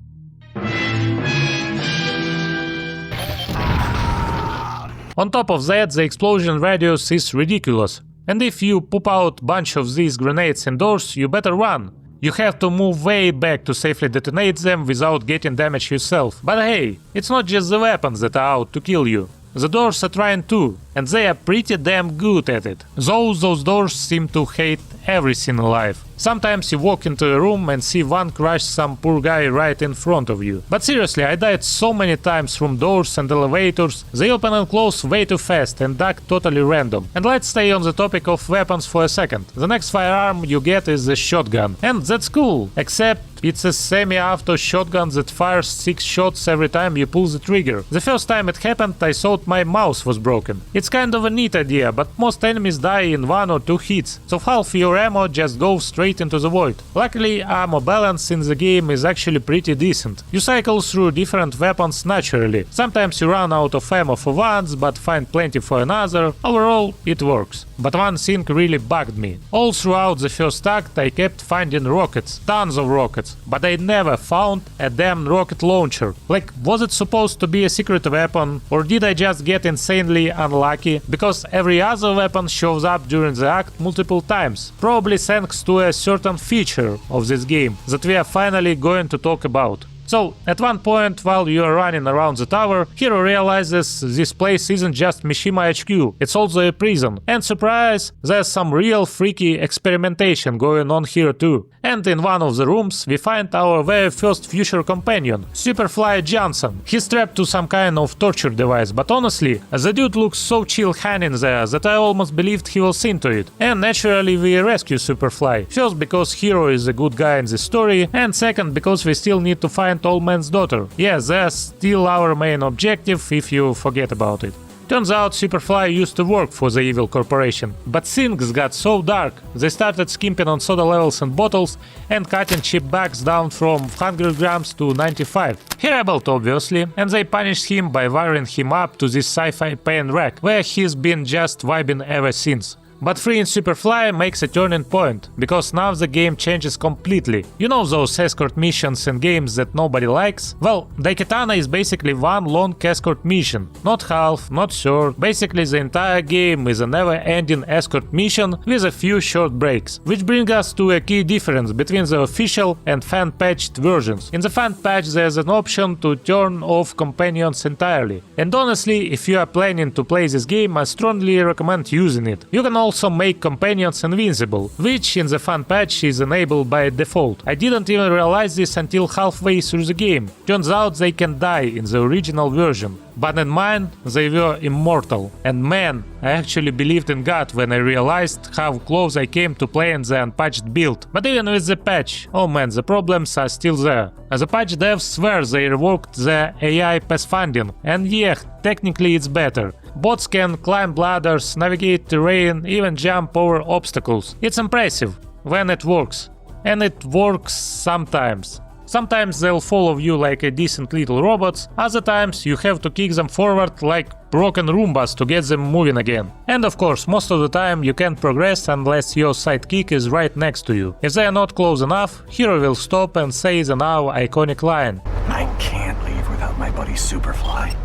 On top of that, the explosion radius is ridiculous. And if you poop out a bunch of these grenades indoors, you better run. You have to move way back to safely detonate them without getting damage yourself. But hey, it's not just the weapons that are out to kill you. The doors are trying too, and they are pretty damn good at it. Those doors seem to hate everything in life. Sometimes you walk into a room and see one crush some poor guy right in front of you. But seriously, I died so many times from doors and elevators. They open and close way too fast and act totally random. And let's stay on the topic of weapons for a second. The next firearm you get is the shotgun. And that's cool, except it's a semi-auto shotgun that fires 6 shots every time you pull the trigger. The first time it happened, I thought my mouse was broken. It's kind of a neat idea, but most enemies die in 1 or 2 hits, so half your ammo just goes straight into the void. Luckily, ammo balance in the game is actually pretty decent. You cycle through different weapons naturally. Sometimes you run out of ammo for once, but find plenty for another. Overall, it works. But one thing really bugged me. All throughout the first act, I kept finding rockets, tons of rockets, but I never found a damn rocket launcher. Like, was it supposed to be a secret weapon, or did I just get insanely unlucky? Because every other weapon shows up during the act multiple times, probably thanks to a certain feature of this game that we are finally going to talk about. So, at one point while you are running around the tower, Hiro realizes this place isn't just Mishima HQ, it's also a prison. And surprise, there's some real freaky experimentation going on here too. And in one of the rooms we find our very first future companion, Superfly Johnson. He's strapped to some kind of torture device, but honestly, the dude looks so chill hanging there that I almost believed he was into it. And naturally we rescue Superfly. First because Hiro is a good guy in this story, and second because we still need to find Old Man's daughter. Yes, that's still our main objective if you forget about it. Turns out Superfly used to work for the evil corporation, but things got so dark, they started skimping on soda levels and bottles and cutting cheap bags down from 100 grams to 95. He rebelled obviously, and they punished him by wiring him up to this sci-fi pain rack, where he's been just vibing ever since. But freeing Superfly makes a turning point, because now the game changes completely. You know those escort missions in games that nobody likes? Well, Daikatana is basically one long escort mission. Not half, not third, basically the entire game is a never-ending escort mission with a few short breaks. Which brings us to a key difference between the official and fan-patched versions. In the fan-patch there's an option to turn off companions entirely. And honestly, if you are planning to play this game, I strongly recommend using it. You can also make companions invincible, which in the fan patch is enabled by default. I didn't even realize this until halfway through the game. Turns out they can die in the original version, but in mine they were immortal. And man, I actually believed in God when I realized how close I came to playing the unpatched build. But even with the patch, oh man, the problems are still there. The patch devs swear they reworked the AI pathfinding, and yeah, technically it's better. Bots can climb ladders, navigate terrain, even jump over obstacles. It's impressive when it works. And it works sometimes. Sometimes they'll follow you like a decent little robots, other times you have to kick them forward like broken Roombas to get them moving again. And of course, most of the time you can't progress unless your sidekick is right next to you. If they are not close enough, Hiro will stop and say the now iconic line. I can't leave without my buddy Superfly.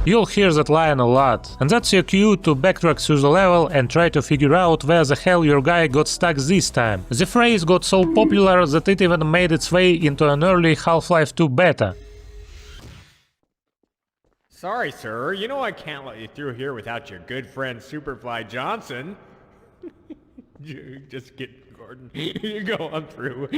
You'll hear that line a lot, and that's your cue to backtrack through the level and try to figure out where the hell your guy got stuck this time. The phrase got so popular that it even made its way into an early Half-Life 2 beta. Sorry, sir. You know I can't let you through here without your good friend Superfly Johnson. You just get Gordon. You go on through.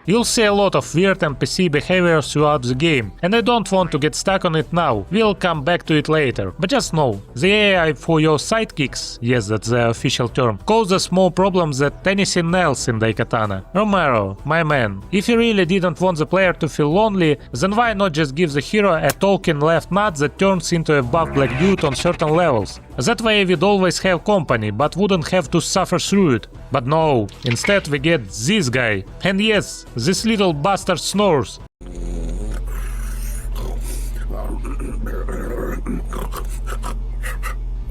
You'll see a lot of weird NPC behavior throughout the game, and I don't want to get stuck on it now. We'll come back to it later. But just know, the AI for your sidekicks, yes, that's the official term, causes more problems than anything else in Daikatana. Romero, my man, if you really didn't want the player to feel lonely, then why not just give the hero a talking left nut that turns into a buff black dude on certain levels? That way we'd always have company, but wouldn't have to suffer through it. But no, instead we get this guy. And yes, this little bastard snores.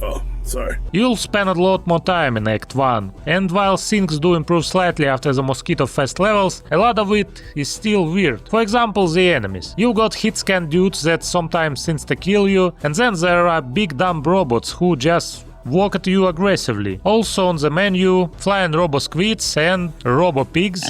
Oh, sorry. You'll spend a lot more time in Act 1, and while things do improve slightly after the Mosquito Fest levels, a lot of it is still weird. For example, the enemies. You got hit scan dudes that sometimes insta-kill you, and then there are big dumb robots who just walk at you aggressively. Also on the menu, flying robo-squids and robo-pigs.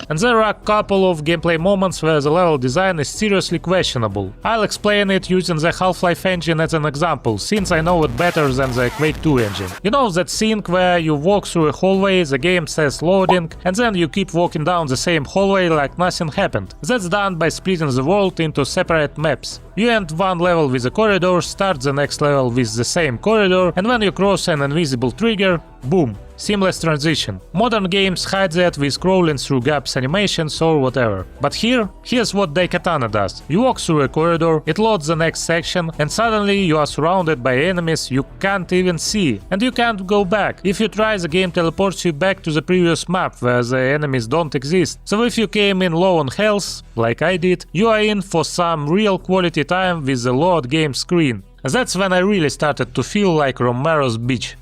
And there are a couple of gameplay moments where the level design is seriously questionable. I'll explain it using the Half-Life engine as an example, since I know it better than the Quake 2 engine. You know that scene where you walk through a hallway, the game says loading, and then you keep walking down the same hallway like nothing happened. That's done by splitting the world into separate maps. You end one level with a corridor, start the next level with the same corridor, and when you cross an invisible trigger, boom. Seamless transition. Modern games hide that with scrolling through gaps animations or whatever. But here's what Daikatana does. You walk through a corridor, it loads the next section, and suddenly you are surrounded by enemies you can't even see. And you can't go back. If you try, the game teleports you back to the previous map where the enemies don't exist. So if you came in low on health, like I did, you are in for some real quality time with the load game screen. That's when I really started to feel like Romero's bitch.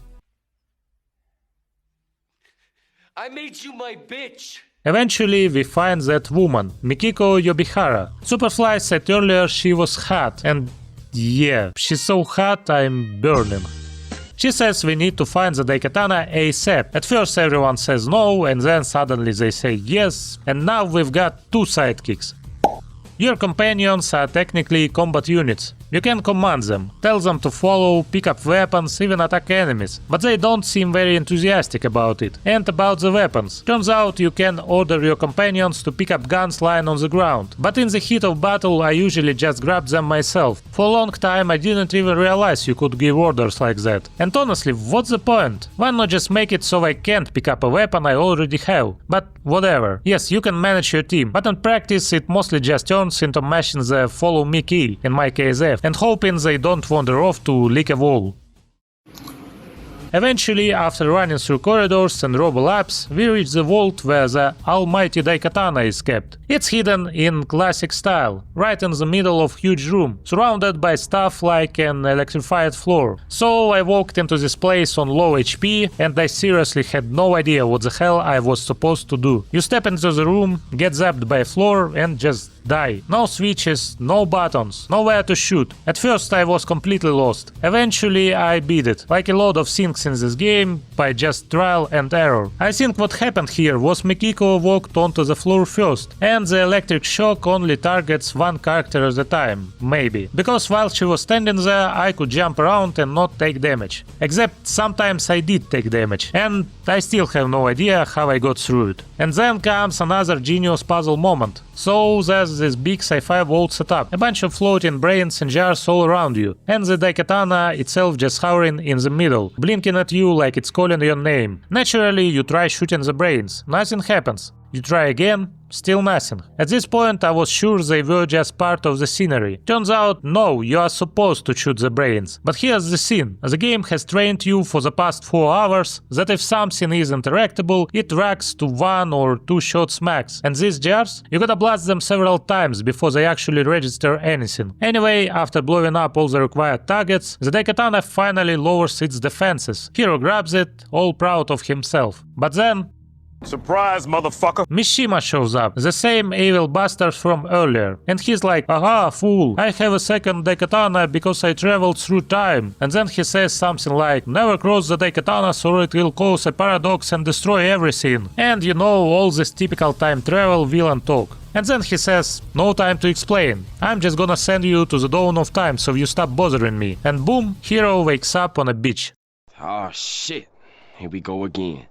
I made you my bitch! Eventually we find that woman, Mikiko Yobihara. Superfly said earlier she was hot, and yeah, she's so hot I'm burning. She says we need to find the Daikatana ASAP. At first everyone says no, and then suddenly they say yes, and now we've got two sidekicks. Your companions are technically combat units. You can command them, tell them to follow, pick up weapons, even attack enemies, but they don't seem very enthusiastic about it. And about the weapons. Turns out you can order your companions to pick up guns lying on the ground, but in the heat of battle I usually just grab them myself. For a long time I didn't even realize you could give orders like that. And honestly, what's the point? Why not just make it so I can't pick up a weapon I already have? But whatever. Yes, you can manage your team, but in practice it mostly just turns into mashing the follow me key, in my case F, and hoping they don't wander off to lick a wall. Eventually, after running through corridors and robo-labs, we reach the vault where the almighty Daikatana is kept. It's hidden in classic style, right in the middle of huge room, surrounded by stuff like an electrified floor. So I walked into this place on low HP and I seriously had no idea what the hell I was supposed to do. You step into the room, get zapped by a floor and just die. No switches, no buttons, nowhere to shoot. At first I was completely lost. Eventually I beat it, like a lot of things in this game, by just trial and error. I think what happened here was Mikiko walked onto the floor first, and the electric shock only targets one character at a time, maybe. Because while she was standing there I could jump around and not take damage. Except sometimes I did take damage, and I still have no idea how I got through it. And then comes another genius puzzle moment. So there's this big sci-fi vault setup, a bunch of floating brains and jars all around you, and the Daikatana itself just hovering in the middle, blinking at you like it's calling your name. Naturally, you try shooting the brains, nothing happens. You try again, still nothing. At this point I was sure they were just part of the scenery. Turns out, no, you are supposed to shoot the brains. But here's the scene. The game has trained you for the past 4 hours that if something is interactable, it racks to 1 or 2 shots max. And these jars, you gotta blast them several times before they actually register anything. Anyway, after blowing up all the required targets, the Daikatana finally lowers its defenses. Hero grabs it, all proud of himself. But then surprise, motherfucker! Mishima shows up, the same evil bastard from earlier, and he's like, "Aha, fool, I have a second Daikatana because I traveled through time." And then he says something like, "Never cross the Daikatanas or it will cause a paradox and destroy everything." And you know, all this typical time travel villain talk. And then he says, "No time to explain. I'm just gonna send you to the dawn of time so you stop bothering me." And boom, hero wakes up on a beach. Oh shit, here we go again.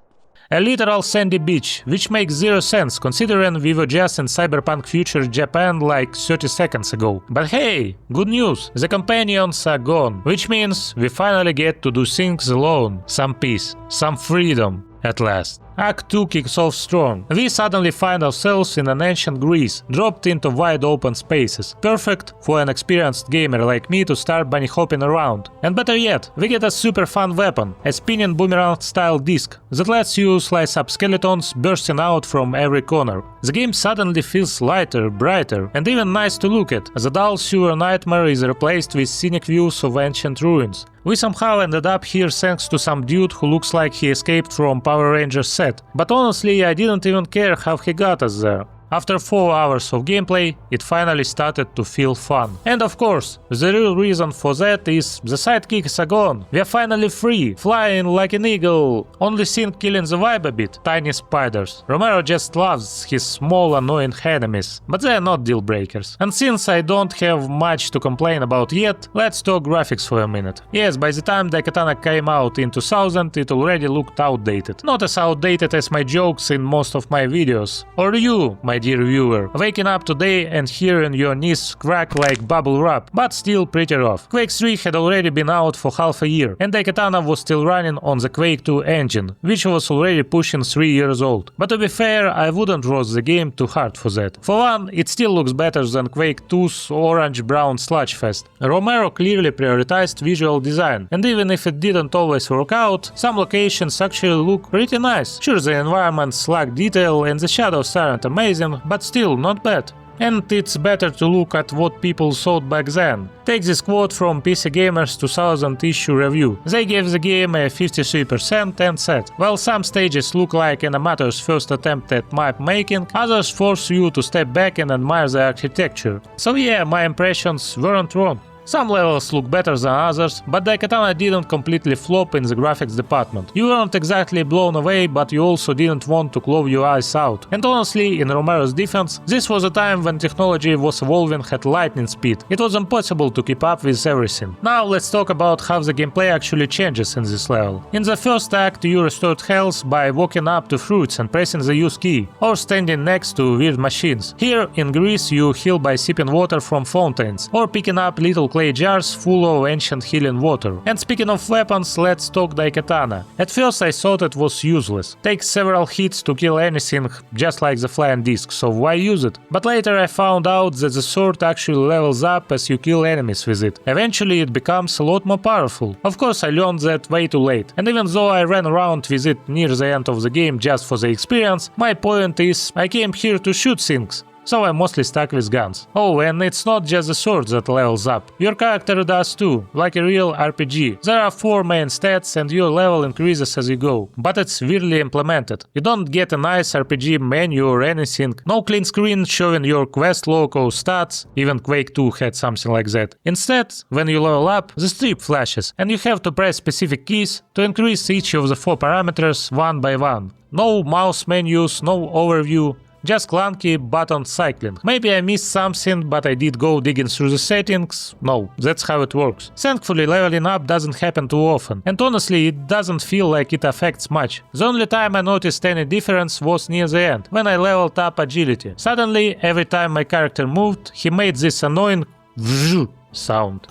A literal sandy beach, which makes zero sense considering we were just in cyberpunk future Japan like 30 seconds ago. But hey, good news, the companions are gone, which means we finally get to do things alone. Some peace, some freedom, at last. Act 2 kicks off strong. We suddenly find ourselves in an ancient Greece, dropped into wide open spaces. Perfect for an experienced gamer like me to start bunny hopping around. And better yet, we get a super fun weapon, a spinning boomerang style disc that lets you slice up skeletons bursting out from every corner. The game suddenly feels lighter, brighter, and even nice to look at. The dull sewer nightmare is replaced with scenic views of ancient ruins. We somehow ended up here thanks to some dude who looks like he escaped from Power Rangers set. But honestly, I didn't even care how he got us there. After 4 hours of gameplay, it finally started to feel fun. And of course, the real reason for that is the sidekicks are gone. We are finally free, flying like an eagle. Only thing killing the vibe a bit, tiny spiders. Romero just loves his small annoying enemies, but they are not deal breakers. And since I don't have much to complain about yet, let's talk graphics for a minute. Yes, by the time Daikatana came out in 2000, it already looked outdated. Not as outdated as my jokes in most of my videos. Or you, my dear viewer, waking up today and hearing your knees crack like bubble wrap, but still pretty rough. Quake 3 had already been out for half a year, and Daikatana was still running on the Quake 2 engine, which was already pushing 3 years old. But to be fair, I wouldn't roast the game too hard for that. For one, it still looks better than Quake 2's orange-brown sludgefest. Romero clearly prioritized visual design, and even if it didn't always work out, some locations actually look pretty nice. Sure, the environments lack detail and the shadows aren't amazing, but still not bad. And it's better to look at what people thought back then. Take this quote from PC Gamer's 2000 issue review. They gave the game a 53% and said, "While some stages look like an amateur's first attempt at map making, others force you to step back and admire the architecture." So yeah, my impressions weren't wrong. Some levels look better than others, but Daikatana didn't completely flop in the graphics department. You weren't exactly blown away, but you also didn't want to close your eyes out. And honestly, in Romero's defense, this was a time when technology was evolving at lightning speed. It was impossible to keep up with everything. Now let's talk about how the gameplay actually changes in this level. In the first act, you restored health by walking up to fruits and pressing the use key, or standing next to weird machines. Here in Greece, you heal by sipping water from fountains, or picking up little clay jars full of ancient healing water. And speaking of weapons, let's talk Daikatana. At first I thought it was useless. Takes several hits to kill anything, just like the flying disc, so why use it? But later I found out that the sword actually levels up as you kill enemies with it. Eventually it becomes a lot more powerful. Of course I learned that way too late, and even though I ran around with it near the end of the game just for the experience, my point is I came here to shoot things. So I'm mostly stuck with guns. Oh, and it's not just the sword that levels up. Your character does too, like a real RPG. There are 4 main stats and your level increases as you go, but it's weirdly implemented. You don't get a nice RPG menu or anything, no clean screen showing your quest log or stats, even Quake 2 had something like that. Instead, when you level up, the strip flashes, and you have to press specific keys to increase each of the 4 parameters one by one. No mouse menus, no overview. Just clunky button cycling. Maybe I missed something, but I did go digging through the settings. No, that's how it works. Thankfully, leveling up doesn't happen too often, and honestly, it doesn't feel like it affects much. The only time I noticed any difference was near the end, when I leveled up agility. Suddenly, every time my character moved, he made this annoying vzz sound.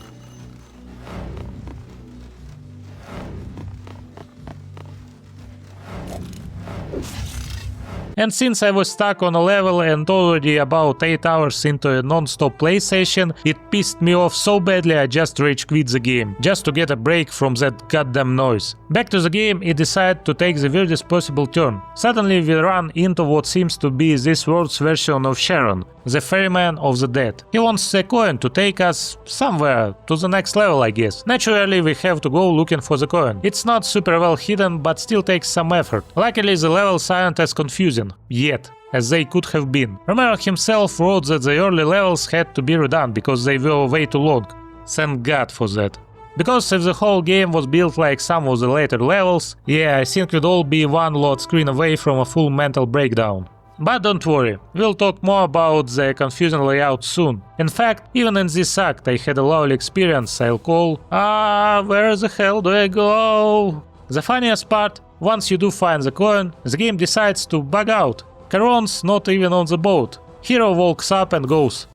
And since I was stuck on a level and already about 8 hours into a non-stop play session, it pissed me off so badly I just rage quit the game, just to get a break from that goddamn noise. Back to the game, it decided to take the weirdest possible turn. Suddenly we run into what seems to be this world's version of Sharon, the ferryman of the dead. He wants a coin to take us somewhere, to the next level I guess. Naturally we have to go looking for the coin. It's not super well hidden, but still takes some effort. Luckily the levels aren't as confusing, yet, as they could have been. Romero himself wrote that the early levels had to be redone because they were way too long. Thank God for that. Because if the whole game was built like some of the later levels, yeah, I think we'd all be one load screen away from a full mental breakdown. But don't worry, we'll talk more about the confusing layout soon. In fact, even in this act I had a lovely experience I'll call where the hell do I go? The funniest part, once you do find the coin, the game decides to bug out. Charon's not even on the boat. Hero walks up and goes,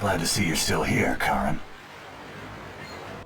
Glad to see you're still here, Karen.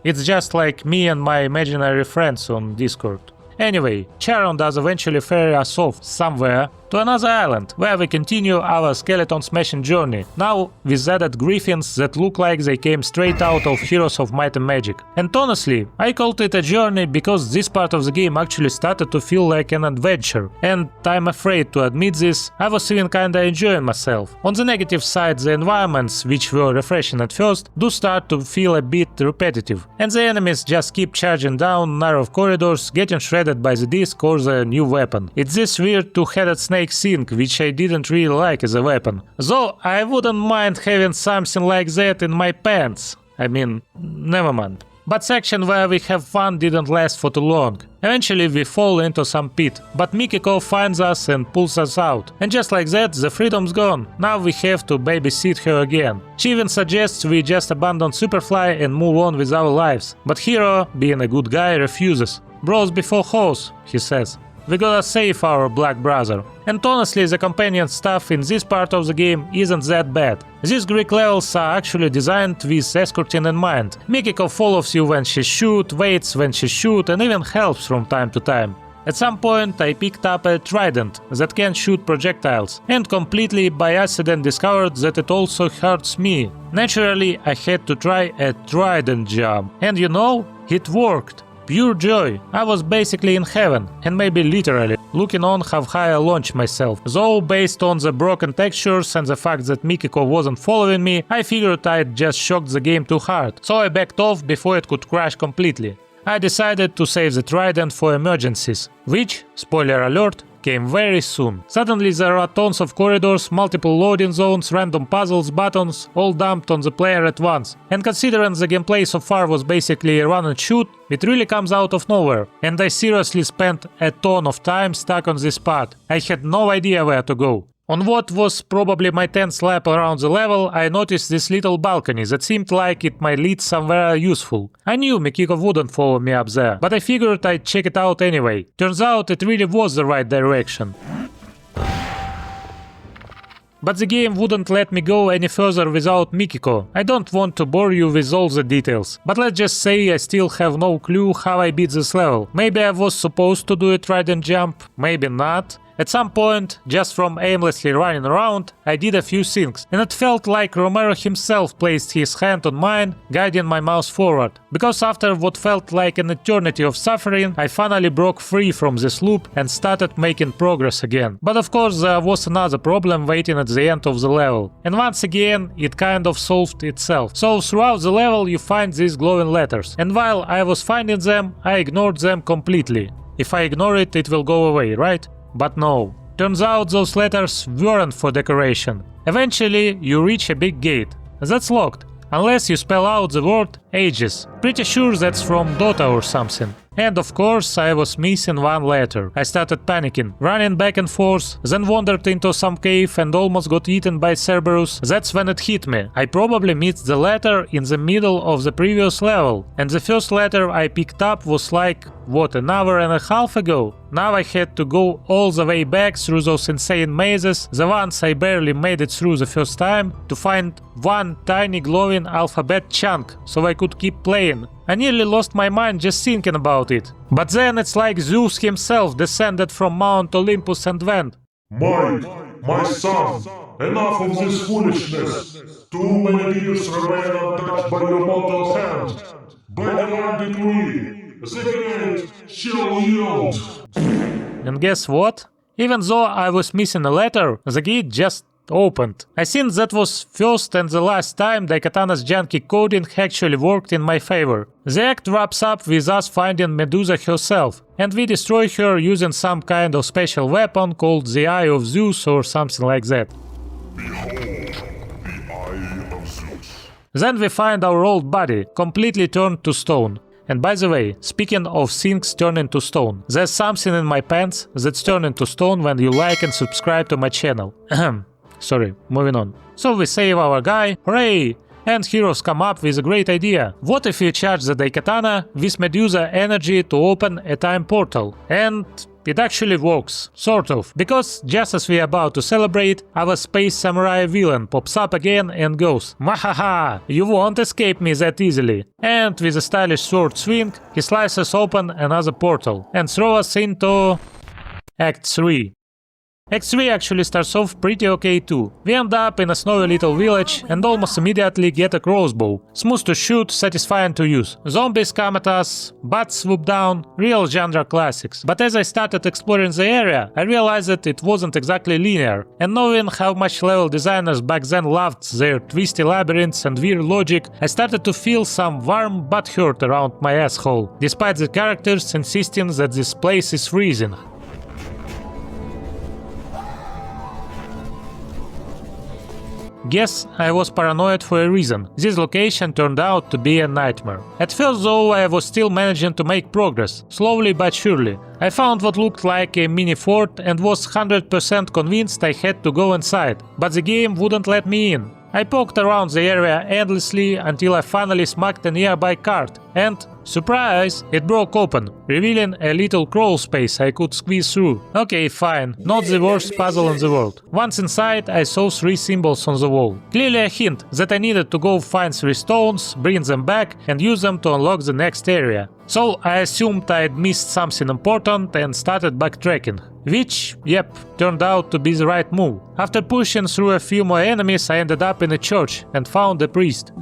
It's just like me and my imaginary friends on Discord. Anyway, Charon does eventually ferry us off somewhere to another island, where we continue our skeleton smashing journey, now with added griffins that look like they came straight out of Heroes of Might and Magic. And honestly, I called it a journey because this part of the game actually started to feel like an adventure, and I'm afraid to admit this, I was even kinda enjoying myself. On the negative side, the environments, which were refreshing at first, do start to feel a bit repetitive, and the enemies just keep charging down narrow corridors, getting shredded by the disc or the new weapon. It's this weird two-headed snake thing, which I didn't really like as a weapon. Though I wouldn't mind having something like that in my pants. I mean, never mind. But section where we have fun didn't last for too long. Eventually we fall into some pit, but Mikiko finds us and pulls us out. And just like that, the freedom's gone. Now we have to babysit her again. She even suggests we just abandon Superfly and move on with our lives. But Hero, being a good guy, refuses. Bros before hoes, he says. We gotta save our black brother. And honestly, the companion stuff in this part of the game isn't that bad. These Greek levels are actually designed with escorting in mind. Mikiko follows you when she shoots, waits when she shoots, and even helps from time to time. At some point I picked up a trident that can shoot projectiles, and completely by accident discovered that it also hurts me. Naturally, I had to try a trident jump, and you know, it worked. Pure joy. I was basically in heaven, and maybe literally, looking on how high I launched myself. Though based on the broken textures and the fact that Mikiko wasn't following me, I figured I'd just shocked the game too hard, so I backed off before it could crash completely. I decided to save the trident for emergencies, which, spoiler alert, came very soon. Suddenly there are tons of corridors, multiple loading zones, random puzzles, buttons, all dumped on the player at once. And considering the gameplay so far was basically run and shoot, it really comes out of nowhere. And I seriously spent a ton of time stuck on this spot. I had no idea where to go. On what was probably my 10th lap around the level, I noticed this little balcony that seemed like it might lead somewhere useful. I knew Mikiko wouldn't follow me up there, but I figured I'd check it out anyway. Turns out it really was the right direction. But the game wouldn't let me go any further without Mikiko. I don't want to bore you with all the details, but let's just say I still have no clue how I beat this level. Maybe I was supposed to do it right and jump, maybe not. At some point, just from aimlessly running around, I did a few things, and it felt like Romero himself placed his hand on mine, guiding my mouse forward. Because after what felt like an eternity of suffering, I finally broke free from this loop and started making progress again. But of course there was another problem waiting at the end of the level. And once again, it kind of solved itself. So throughout the level you find these glowing letters, and while I was finding them, I ignored them completely. If I ignore it, it will go away, right? But no. Turns out those letters weren't for decoration. Eventually, you reach a big gate. That's locked, unless you spell out the word ages. Pretty sure that's from Dota or something. And of course, I was missing one letter. I started panicking, running back and forth, then wandered into some cave and almost got eaten by Cerberus. That's when it hit me. I probably missed the letter in the middle of the previous level. And the first letter I picked up was like, what, an hour and a half ago? Now I had to go all the way back through those insane mazes, the ones I barely made it through the first time, to find one tiny glowing alphabet chunk, so I could keep playing. I nearly lost my mind just thinking about it. But then it's like Zeus himself descended from Mount Olympus and went, My son, enough of this foolishness. Too many years remain untouched by your mortal hand. Backward decree, the gate shall yield. And guess what? Even though I was missing a letter, the gate just opened. I think that was first and the last time Daikatana's junky coding actually worked in my favor. The act wraps up with us finding Medusa herself, and we destroy her using some kind of special weapon called the Eye of Zeus or something like that. Behold, the Eye of Zeus. Then we find our old body, completely turned to stone. And by the way, speaking of things turning to stone, there's something in my pants that's turning to stone when you like and subscribe to my channel. Sorry, moving on. So we save our guy, hooray! And heroes come up with a great idea. What if we charge the Daikatana with Medusa energy to open a time portal? And it actually works, sort of, because just as we're about to celebrate, our space samurai villain pops up again and goes, "Mahaha, you won't escape me that easily." And with a stylish sword swing, he slices open another portal and throws us into Act 3. Act 3 actually starts off pretty okay too. We end up in a snowy little village and almost immediately get a crossbow. Smooth to shoot, satisfying to use. Zombies come at us, bats swoop down, real genre classics. But as I started exploring the area, I realized that it wasn't exactly linear. And knowing how much level designers back then loved their twisty labyrinths and weird logic, I started to feel some warm butthurt around my asshole, despite the characters insisting that this place is freezing. Guess I was paranoid for a reason. This location turned out to be a nightmare. At first though, I was still managing to make progress, slowly but surely. I found what looked like a mini fort and was 100% convinced I had to go inside, but the game wouldn't let me in. I poked around the area endlessly until I finally smacked a nearby cart, and, surprise, it broke open, revealing a little crawl space I could squeeze through. Okay, fine, not the worst puzzle in the world. Once inside, I saw 3 symbols on the wall. Clearly a hint that I needed to go find 3 stones, bring them back, and use them to unlock the next area. So I assumed I'd missed something important and started backtracking. Which, yep, turned out to be the right move. After pushing through a few more enemies, I ended up in a church and found a priest.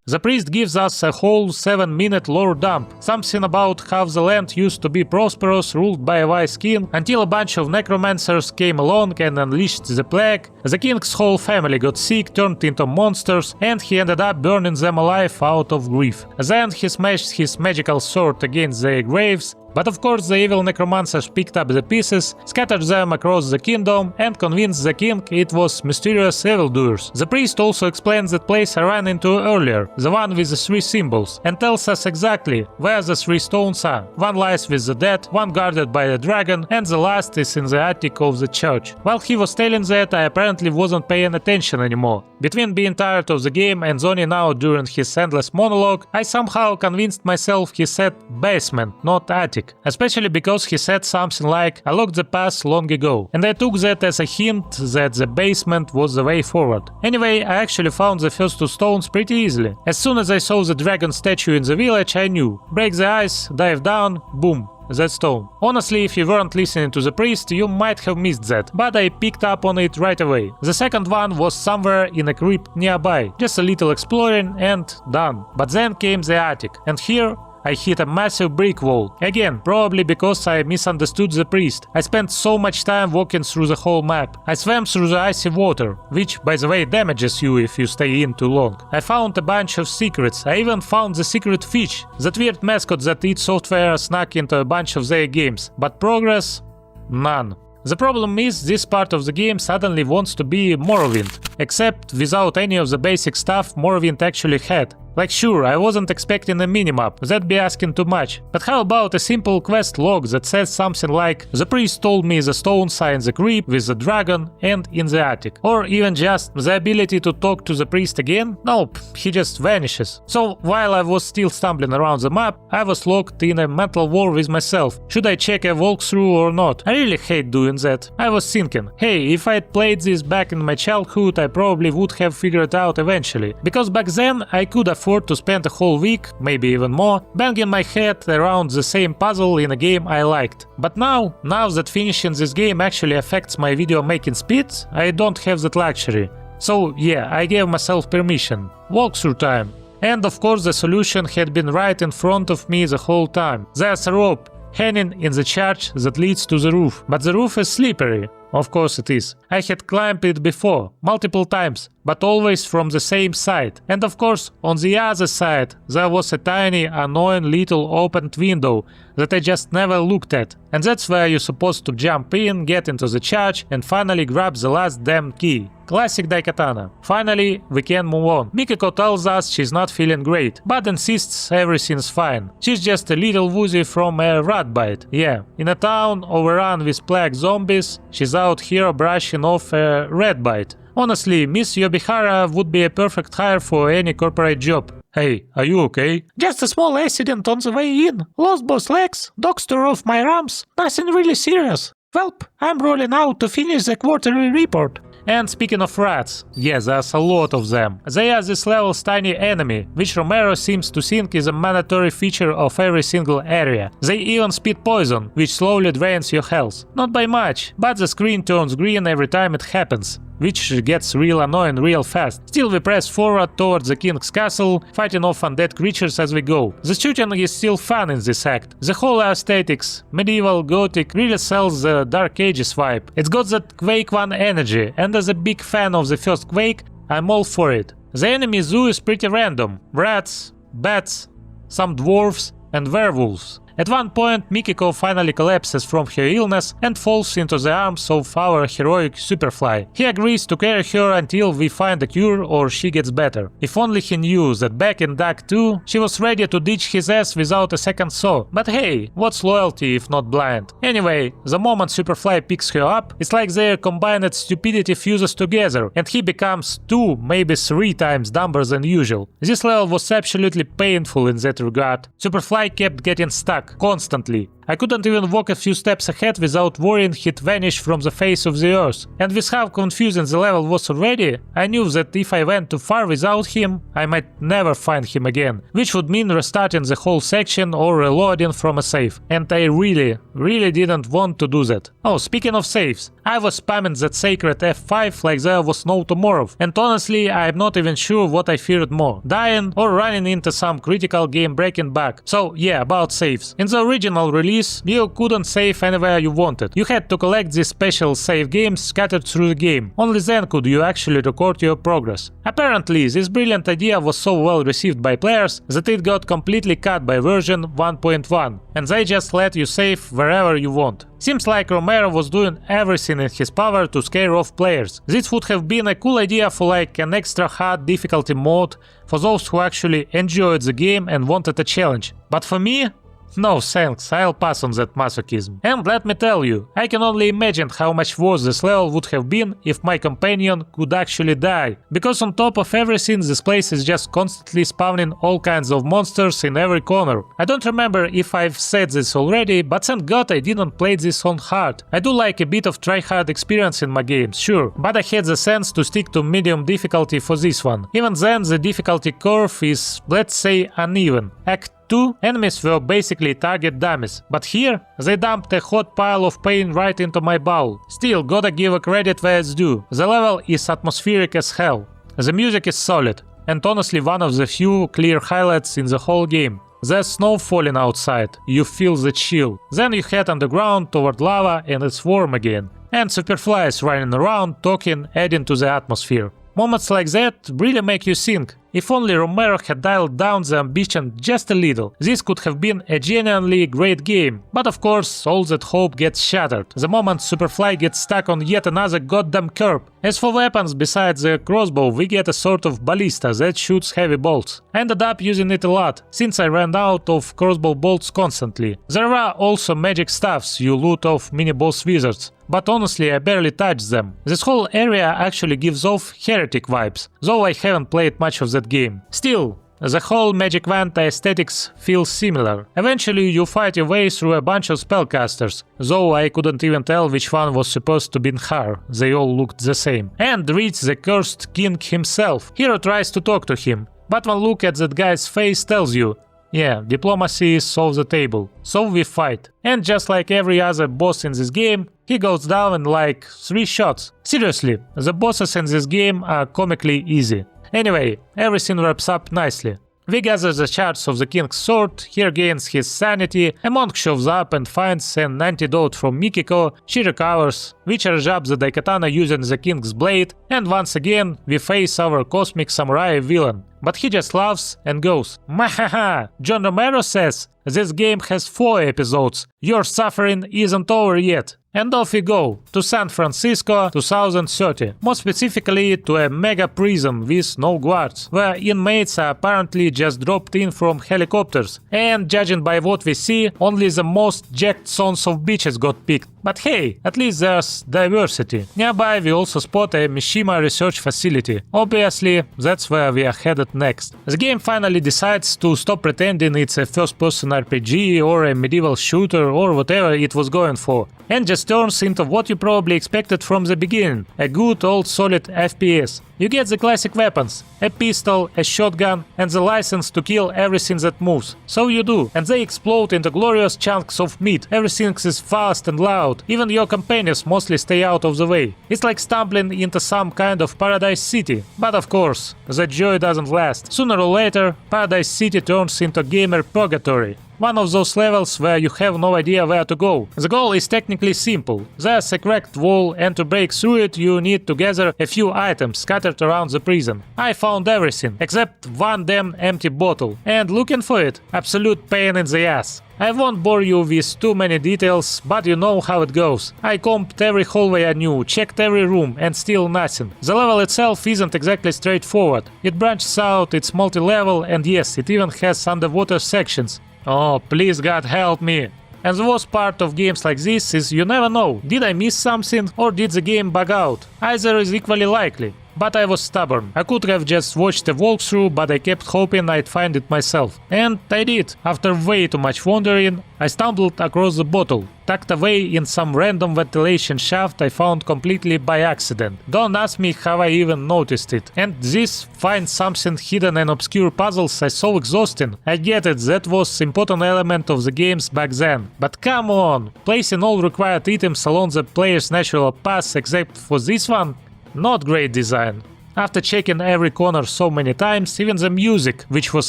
The priest gives us a whole 7-minute lore dump, something about how the land used to be prosperous, ruled by a wise king, until a bunch of necromancers came along and unleashed the plague. The king's whole family got sick, turned into monsters, and he ended up burning them alive out of grief. Then he smashed his magical sword against their graves, But of course the evil necromancers picked up the pieces, scattered them across the kingdom, and convinced the king it was mysterious evildoers. The priest also explains that place I ran into earlier, the one with the 3 symbols, and tells us exactly where the 3 stones are. One lies with the dead, one guarded by the dragon, and the last is in the attic of the church. While he was telling that, I apparently wasn't paying attention anymore. Between being tired of the game and zoning out during his endless monologue, I somehow convinced myself he said basement, not attic. Especially because he said something like, I locked the pass long ago. And I took that as a hint that the basement was the way forward. Anyway, I actually found the first 2 stones pretty easily. As soon as I saw the dragon statue in the village, I knew. Break the ice, dive down, boom. That stone. Honestly, if you weren't listening to the priest, you might have missed that, but I picked up on it right away. The second one was somewhere in a crypt nearby, just a little exploring and done. But then came the attic, and here I hit a massive brick wall. Again, probably because I misunderstood the priest. I spent so much time walking through the whole map. I swam through the icy water, which, by the way, damages you if you stay in too long. I found a bunch of secrets. I even found the secret fish, that weird mascot that id Software snuck into a bunch of their games. But progress? None. The problem is, this part of the game suddenly wants to be Morrowind, except without any of the basic stuff Morrowind actually had. Like sure, I wasn't expecting a minimap, that'd be asking too much. But how about a simple quest log that says something like, the priest told me the stones are in the crypt with the dragon and in the attic. Or even just the ability to talk to the priest again? Nope, he just vanishes. So while I was still stumbling around the map, I was locked in a mental war with myself. Should I check a walkthrough or not? I really hate doing that. I was thinking, hey, if I'd played this back in my childhood, I probably would have figured it out eventually. Because back then I could afford to spend a whole week, maybe even more, banging my head around the same puzzle in a game I liked. But now that finishing this game actually affects my video making speed, I don't have that luxury. So yeah, I gave myself permission. Walkthrough time. And of course the solution had been right in front of me the whole time. There's a rope hanging in the church that leads to the roof, but the roof is slippery. Of course it is. I had climbed it before, multiple times, but always from the same side. And of course, on the other side, there was a tiny, annoying little opened window that I just never looked at. And that's where you're supposed to jump in, get into the church, and finally grab the last damn key. Classic Daikatana. Finally, we can move on. Mikiko tells us she's not feeling great, but insists everything's fine. She's just a little woozy from a rat bite. Yeah, in a town overrun with plague zombies, she's out here brushing off a rat bite. Honestly, Miss Yobihara would be a perfect hire for any corporate job. Hey, are you okay? Just a small accident on the way in. Lost both legs, doctor off my arms. Nothing really serious. Welp, I'm rolling out to finish the quarterly report. And speaking of rats, yeah, there's a lot of them. They are this level's tiny enemy, which Romero seems to think is a mandatory feature of every single area. They even spit poison, which slowly drains your health. Not by much, but the screen turns green every time it happens, which gets real annoying real fast. Still we press forward towards the king's castle, fighting off undead creatures as we go. The shooting is still fun in this act. The whole aesthetics, medieval, gothic, really sells the Dark Ages vibe. It's got that Quake 1 energy, and as a big fan of the first Quake, I'm all for it. The enemy zoo is pretty random. Rats, bats, some dwarves, and werewolves. At one point, Mikiko finally collapses from her illness and falls into the arms of our heroic Superfly. He agrees to carry her until we find a cure or she gets better. If only he knew that back in Dak 2, she was ready to ditch his ass without a second thought. But hey, what's loyalty if not blind? Anyway, the moment Superfly picks her up, it's like their combined stupidity fuses together and he becomes 2, maybe 3 times dumber than usual. This level was absolutely painful in that regard. Superfly kept getting stuck. Constantly. I couldn't even walk a few steps ahead without worrying he'd vanish from the face of the earth. And with how confusing the level was already, I knew that if I went too far without him, I might never find him again, which would mean restarting the whole section or reloading from a save. And I really didn't want to do that. Oh, speaking of saves, I was spamming that sacred F5 like there was no tomorrow, and honestly, I'm not even sure what I feared more, dying or running into some critical game-breaking bug. So yeah, about saves. In the original release release, you couldn't save anywhere you wanted. You had to collect these special save games scattered through the game. Only then could you actually record your progress. Apparently, this brilliant idea was so well received by players that it got completely cut by version 1.1, and they just let you save wherever you want. Seems like Romero was doing everything in his power to scare off players. This would have been a cool idea for like an extra hard difficulty mode for those who actually enjoyed the game and wanted a challenge. But for me, no thanks, I'll pass on that masochism. And let me tell you, I can only imagine how much worse this level would have been if my companion could actually die. Because on top of everything, this place is just constantly spawning all kinds of monsters in every corner. I don't remember if I've said this already, but thank god I didn't play this on hard. I do like a bit of try-hard experience in my games, sure, but I had the sense to stick to medium difficulty for this one. Even then, the difficulty curve is, let's say, uneven. Act 2, enemies were basically target dummies, but here they dumped a hot pile of pain right into my bowl. Still, gotta give a credit where it's due. The level is atmospheric as hell. The music is solid, and honestly one of the few clear highlights in the whole game. There's snow falling outside, you feel the chill. Then you head underground toward lava and it's warm again. And Superfly is running around, talking, adding to the atmosphere. Moments like that really make you think. If only Romero had dialed down the ambition just a little, this could have been a genuinely great game. But of course, all that hope gets shattered the moment Superfly gets stuck on yet another goddamn curb. As for weapons, besides the crossbow, we get a sort of ballista that shoots heavy bolts. I ended up using it a lot, since I ran out of crossbow bolts constantly. There are also magic staffs you loot off mini-boss wizards, but honestly I barely touch them. This whole area actually gives off heretic vibes, though I haven't played much of that game. Still, the whole Magic Vanta aesthetics feels similar. Eventually you fight your way through a bunch of spellcasters, though I couldn't even tell which one was supposed to be her, they all looked the same. And reach the cursed king himself. Hero tries to talk to him, but one look at that guy's face tells you, yeah, diplomacy is off the table. So we fight. And just like every other boss in this game, he goes down in like 3 shots. Seriously, the bosses in this game are comically easy. Anyway, everything wraps up nicely. We gather the shards of the king's sword, he regains his sanity, a monk shows up and finds an antidote from Mikiko, she recovers, we charge up the Daikatana using the king's blade, and once again we face our cosmic samurai villain. But he just laughs and goes, "Mahaha! John Romero says, this game has 4 episodes, your suffering isn't over yet." And off we go, to San Francisco 2030, more specifically to a mega prison with no guards, where inmates are apparently just dropped in from helicopters, and judging by what we see, only the most jacked sons of bitches got picked. But hey, at least there's diversity. Nearby we also spot a Mishima research facility. Obviously, that's where we are headed next. The game finally decides to stop pretending it's a first-person RPG or a medieval shooter or whatever it was going for, and just turns into what you probably expected from the beginning, a good old solid FPS. You get the classic weapons, a pistol, a shotgun, and the license to kill everything that moves. So you do, and they explode into glorious chunks of meat. Everything is fast and loud, even your companions mostly stay out of the way. It's like stumbling into some kind of Paradise City. But of course, the joy doesn't last. Sooner or later, Paradise City turns into gamer purgatory. One of those levels where you have no idea where to go. The goal is technically simple. There's a cracked wall, and to break through it you need to gather a few items scattered around the prison. I found everything, except one damn empty bottle. And looking for it, absolute pain in the ass. I won't bore you with too many details, but you know how it goes. I combed every hallway I knew, checked every room, and still nothing. The level itself isn't exactly straightforward. It branches out, it's multi-level, and yes, it even has underwater sections. Oh, please God help me. And the worst part of games like this is you never know, did I miss something or did the game bug out? Either is equally likely. But I was stubborn. I could have just watched a walkthrough, but I kept hoping I'd find it myself. And I did. After way too much wandering, I stumbled across the bottle, tucked away in some random ventilation shaft I found completely by accident. Don't ask me how I even noticed it. And this find something hidden and obscure puzzles are so exhausting. I get it, that was important element of the games back then. But come on! Placing all required items along the player's natural path except for this one? Not great design. After checking every corner so many times, even the music, which was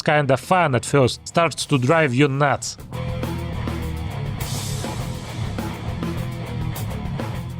kinda fun at first, starts to drive you nuts.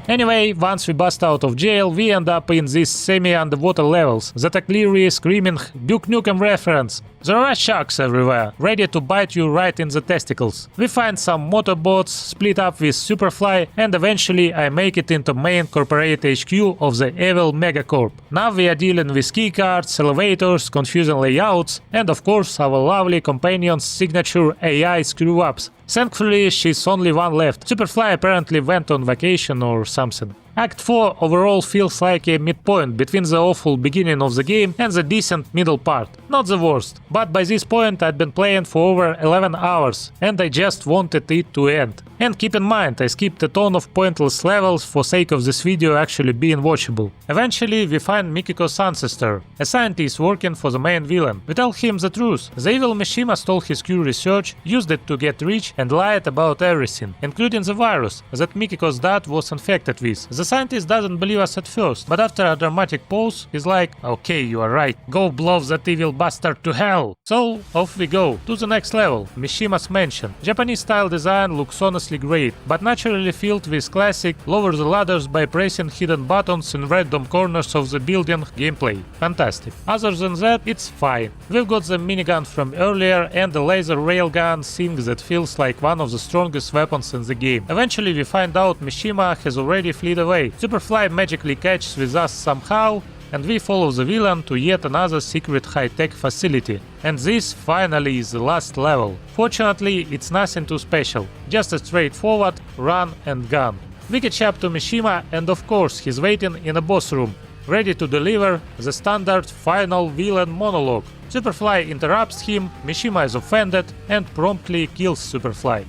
Anyway, once we bust out of jail, we end up in these semi-underwater levels that are clearly screaming Duke Nukem reference. There are sharks everywhere, ready to bite you right in the testicles. We find some motorboats, split up with Superfly, and eventually I make it into main corporate HQ of the evil Megacorp. Now we are dealing with keycards, elevators, confusing layouts, and of course our lovely companion's signature AI screw-ups. Thankfully, she's only one left. Superfly apparently went on vacation or something. Act 4 overall feels like a midpoint between the awful beginning of the game and the decent middle part. Not the worst, but by this point I'd been playing for over 11 hours and I just wanted it to end. And keep in mind, I skipped a ton of pointless levels for sake of this video actually being watchable. Eventually we find Mikiko's ancestor, a scientist working for the main villain. We tell him the truth. The evil Mishima stole his Q research, used it to get rich and lied about everything, including the virus that Mikiko's dad was infected with. The scientist doesn't believe us at first, but after a dramatic pause, he's like, okay, you are right, go blow that evil bastard to hell. So off we go, to the next level, Mishima's mansion. Japanese style design looks honestly great, but naturally filled with classic lower the ladders by pressing hidden buttons in random corners of the building gameplay. Fantastic. Other than that, it's fine. We've got the minigun from earlier and the laser railgun thing that feels like one of the strongest weapons in the game. Eventually we find out Mishima has already fled away. Superfly magically catches with us somehow, and we follow the villain to yet another secret high-tech facility. And this finally is the last level. Fortunately, it's nothing too special, just a straightforward run and gun. We catch up to Mishima and of course he's waiting in a boss room, ready to deliver the standard final villain monologue. Superfly interrupts him, Mishima is offended and promptly kills Superfly.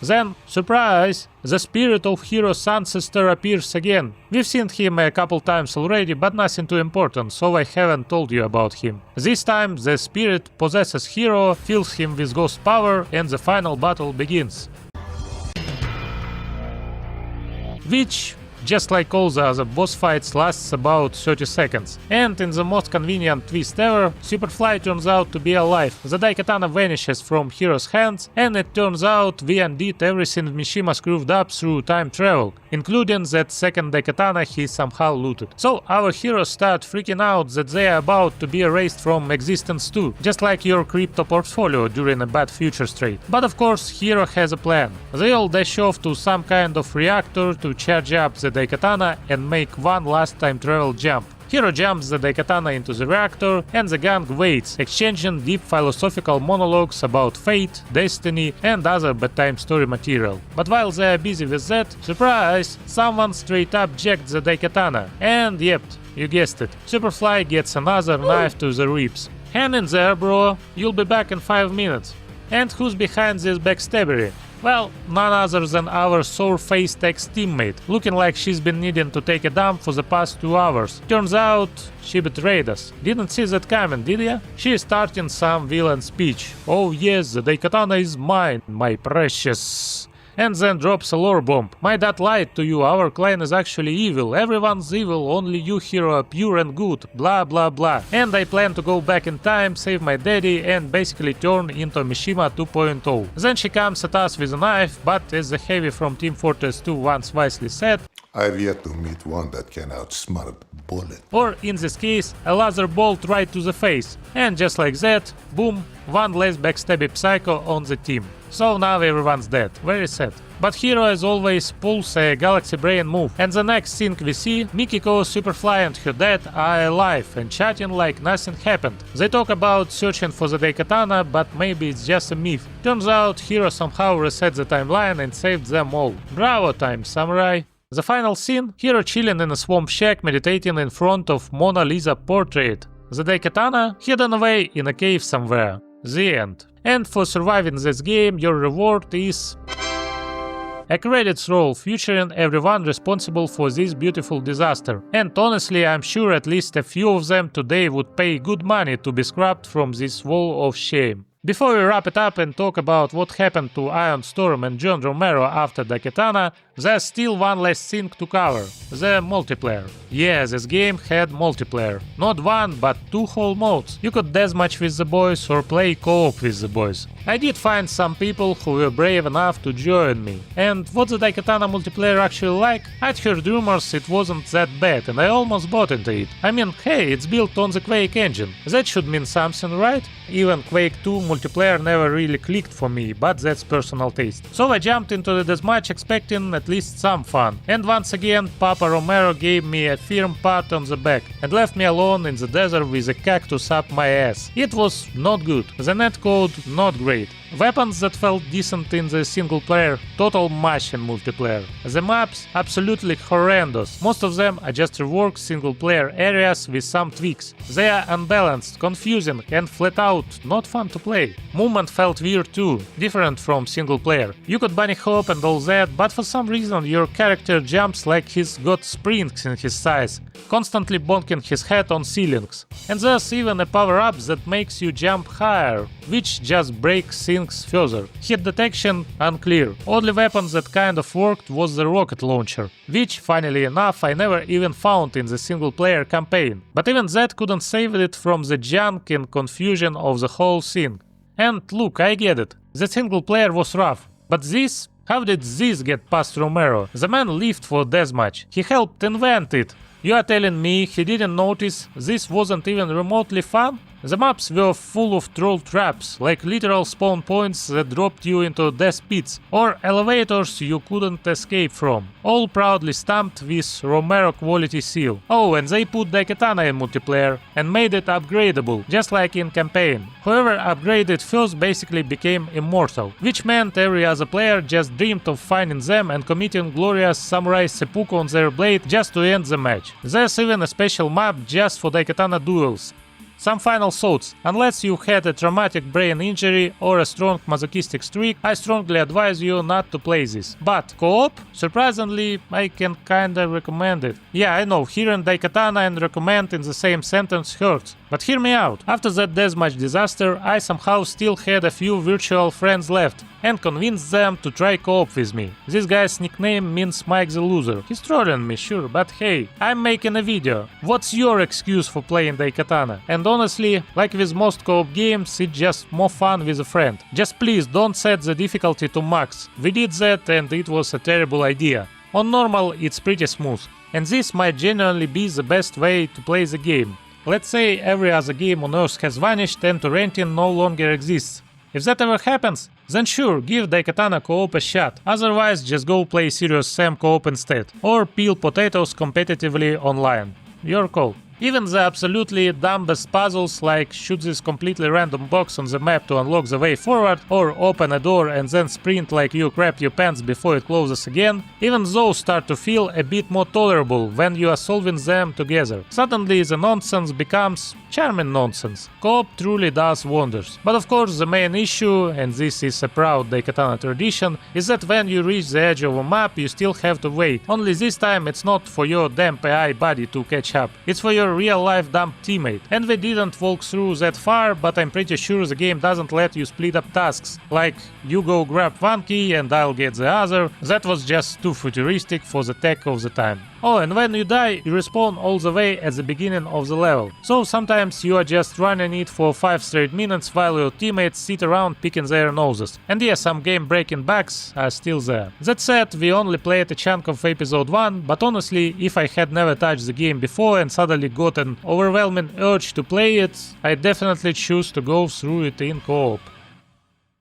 Then, surprise! The spirit of Hero's ancestor appears again. We've seen him a couple times already, but nothing too important, so I haven't told you about him. This time, the spirit possesses Hero, fills him with ghost power, and the final battle begins. Which, just like all the other boss fights, lasts about 30 seconds. And in the most convenient twist ever, Superfly turns out to be alive. The Daikatana vanishes from Hero's hands, and it turns out we undid everything Mishima screwed up through time travel, including that second Daikatana he somehow looted. So our heroes start freaking out that they are about to be erased from existence too, just like your crypto portfolio during a bad future trade. But of course, Hero has a plan. They all dash off to some kind of reactor to charge up the Daikatana and make one last time travel jump. Hero jumps the Daikatana into the reactor, and the gang waits, exchanging deep philosophical monologues about fate, destiny, and other bedtime story material. But while they are busy with that, surprise! Someone straight up jacked the Daikatana. And yep, you guessed it, Superfly gets another knife to the ribs. Hang in there, bro, you'll be back in 5 minutes. And who's behind this backstabbery? Well, none other than our sore-faced ex-teammate, looking like she's been needing to take a dump for the past 2 hours. Turns out, she betrayed us. Didn't see that coming, did ya? She is starting some villain speech. Oh yes, the Daikatana is mine, my precious. And then drops a lore bomb. My dad lied to you, our clan is actually evil, everyone's evil, only you Hero are pure and good, blah blah blah. And I plan to go back in time, save my daddy and basically turn into Mishima 2.0. Then she comes at us with a knife, but as the heavy from Team Fortress 2 once wisely said, I've yet to meet one that can outsmart a bullet. or in this case, a laser bolt right to the face. And just like that, boom, one less backstabby psycho on the team. So now everyone's dead, very sad. But Hero as always pulls a galaxy brain move, and the next thing we see, Mikiko, Superfly and her dad are alive and chatting like nothing happened. They talk about searching for the Daikatana, but maybe it's just a myth. Turns out Hero somehow reset the timeline and saved them all. Bravo time, samurai! The final scene, Hero chilling in a swamp shack meditating in front of Mona Lisa portrait. The Daikatana hidden away in a cave somewhere. The end. And for surviving this game, your reward is a credits roll featuring everyone responsible for this beautiful disaster. And honestly, I'm sure at least a few of them today would pay good money to be scrubbed from this wall of shame. Before we wrap it up and talk about what happened to Iron Storm and John Romero after Daikatana, there's still one last thing to cover, the multiplayer. Yeah, this game had multiplayer. Not one, but 2 whole modes. You could deathmatch with the boys or play co-op with the boys. I did find some people who were brave enough to join me. And what's the Daikatana multiplayer actually like? I'd heard rumors it wasn't that bad and I almost bought into it. I mean, hey, it's built on the Quake engine. That should mean something, right? Even Quake 2 multiplayer never really clicked for me, but that's personal taste. So I jumped into the deathmatch expecting at least some fun. And once again, Papa Romero gave me a firm pat on the back and left me alone in the desert with a cactus up my ass. It was not good. The netcode not great. Weapons that felt decent in the single player, total mush in multiplayer. The maps absolutely horrendous. Most of them are just reworked single player areas with some tweaks. They are unbalanced, confusing and flat out not fun to play. Movement felt weird too, different from single player. You could bunny hop and all that, but for some reason your character jumps like he's got springs in his thighs, constantly bonking his head on ceilings. And there's even a power up that makes you jump higher, which just breaks things further. Hit detection unclear. Only weapon that kind of worked was the rocket launcher, which, funnily enough, I never even found in the single player campaign. But even that couldn't save it from the junk and confusion of the whole thing. And look, I get it. The single player was rough. But this? How did this get past Romero? The man lived for deathmatch. He helped invent it. You are telling me he didn't notice this wasn't even remotely fun? The maps were full of troll traps, like literal spawn points that dropped you into death pits, or elevators you couldn't escape from, all proudly stamped with Romero quality seal. Oh, and they put Daikatana in multiplayer and made it upgradable, just like in campaign. Whoever upgraded first basically became immortal, which meant every other player just dreamed of finding them and committing glorious samurai seppuku on their blade just to end the match. There's even a special map just for Daikatana duels. Some final thoughts. Unless you had a traumatic brain injury or a strong masochistic streak, I strongly advise you not to play this. But co-op? Surprisingly, I can kinda recommend it. Yeah, I know, hearing Daikatana and recommend in the same sentence hurts. But hear me out. After that deathmatch disaster, I somehow still had a few virtual friends left and convinced them to try co-op with me. This guy's nickname means Mike the Loser. He's trolling me, sure, but hey, I'm making a video. What's your excuse for playing Daikatana? And honestly, like with most co-op games, it's just more fun with a friend. Just please don't set the difficulty to max. We did that and it was a terrible idea. On normal, it's pretty smooth. And this might genuinely be the best way to play the game. Let's say every other game on Earth has vanished and torrenting no longer exists. If that ever happens, then sure, give Daikatana co-op a shot. Otherwise, just go play Serious Sam co-op instead. Or peel potatoes competitively online. Your call. Even the absolutely dumbest puzzles like shoot this completely random box on the map to unlock the way forward, or open a door and then sprint like you crap your pants before it closes again, even those start to feel a bit more tolerable when you are solving them together. Suddenly the nonsense becomes charming nonsense. Co-op truly does wonders. But of course the main issue, and this is a proud Daikatana tradition, is that when you reach the edge of a map you still have to wait. Only this time it's not for your damn AI buddy to catch up, it's for your real-life dumb teammate. And we didn't walk through that far, but I'm pretty sure the game doesn't let you split up tasks, like you go grab one key and I'll get the other. That was just too futuristic for the tech of the time. Oh, and when you die, you respawn all the way at the beginning of the level. So sometimes you are just running it for 5 straight minutes while your teammates sit around picking their noses. And yeah, some game-breaking bugs are still there. That said, we only played a chunk of episode 1, but honestly, if I had never touched the game before and suddenly got an overwhelming urge to play it, I'd definitely choose to go through it in co-op.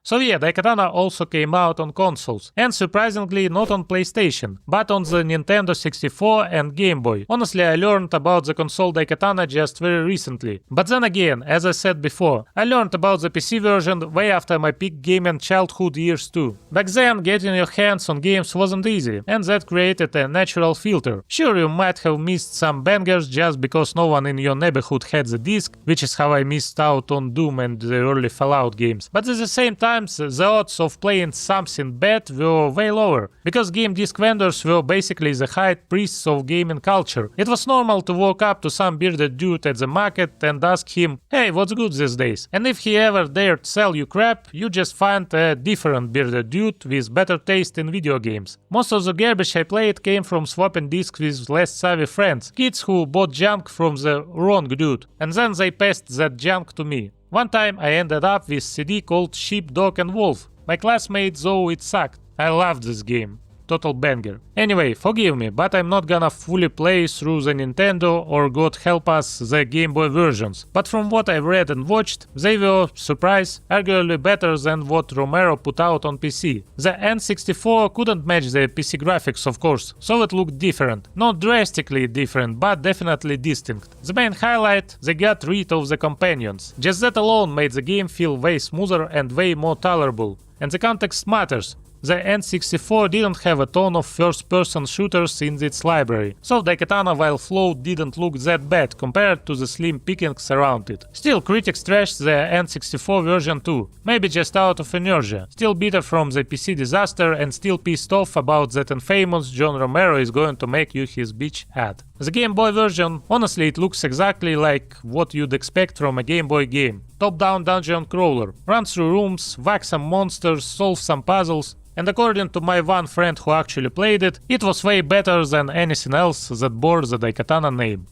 So yeah, Daikatana also came out on consoles, and surprisingly not on PlayStation, but on the Nintendo 64 and Game Boy. Honestly, I learned about the console Daikatana just very recently. But then again, as I said before, I learned about the PC version way after my peak gaming childhood years too. Back then, getting your hands on games wasn't easy, and that created a natural filter. Sure, you might have missed some bangers just because no one in your neighborhood had the disc, which is how I missed out on Doom and the early Fallout games. But at the same time, the odds of playing something bad were way lower, because game disc vendors were basically the high priests of gaming culture. It was normal to walk up to some bearded dude at the market and ask him, hey, what's good these days? And if he ever dared sell you crap, you just find a different bearded dude with better taste in video games. Most of the garbage I played came from swapping discs with less savvy friends, kids who bought junk from the wrong dude, and then they passed that junk to me. One time I ended up with CD called Sheep, Dog and Wolf. My classmate though it sucked. I loved this game. Total banger. Anyway, forgive me, but I'm not gonna fully play through the Nintendo or God help us the Game Boy versions. But from what I've read and watched, they were, surprise, arguably better than what Romero put out on PC. The N64 couldn't match the PC graphics, of course, so it looked different. Not drastically different, but definitely distinct. The main highlight, they got rid of the companions. Just that alone made the game feel way smoother and way more tolerable. And the context matters. The N64 didn't have a ton of first-person shooters in its library, so Daikatana while flawed didn't look that bad compared to the slim pickings around it. Still, critics trashed the N64 version too, maybe just out of inertia, still bitter from the PC disaster and still pissed off about that infamous John Romero is going to make you his bitch ad. The Game Boy version, honestly it looks exactly like what you'd expect from a Game Boy game. Top-down dungeon crawler, run through rooms, whack some monsters, solve some puzzles. And according to my one friend who actually played it, it was way better than anything else that bore the Daikatana name.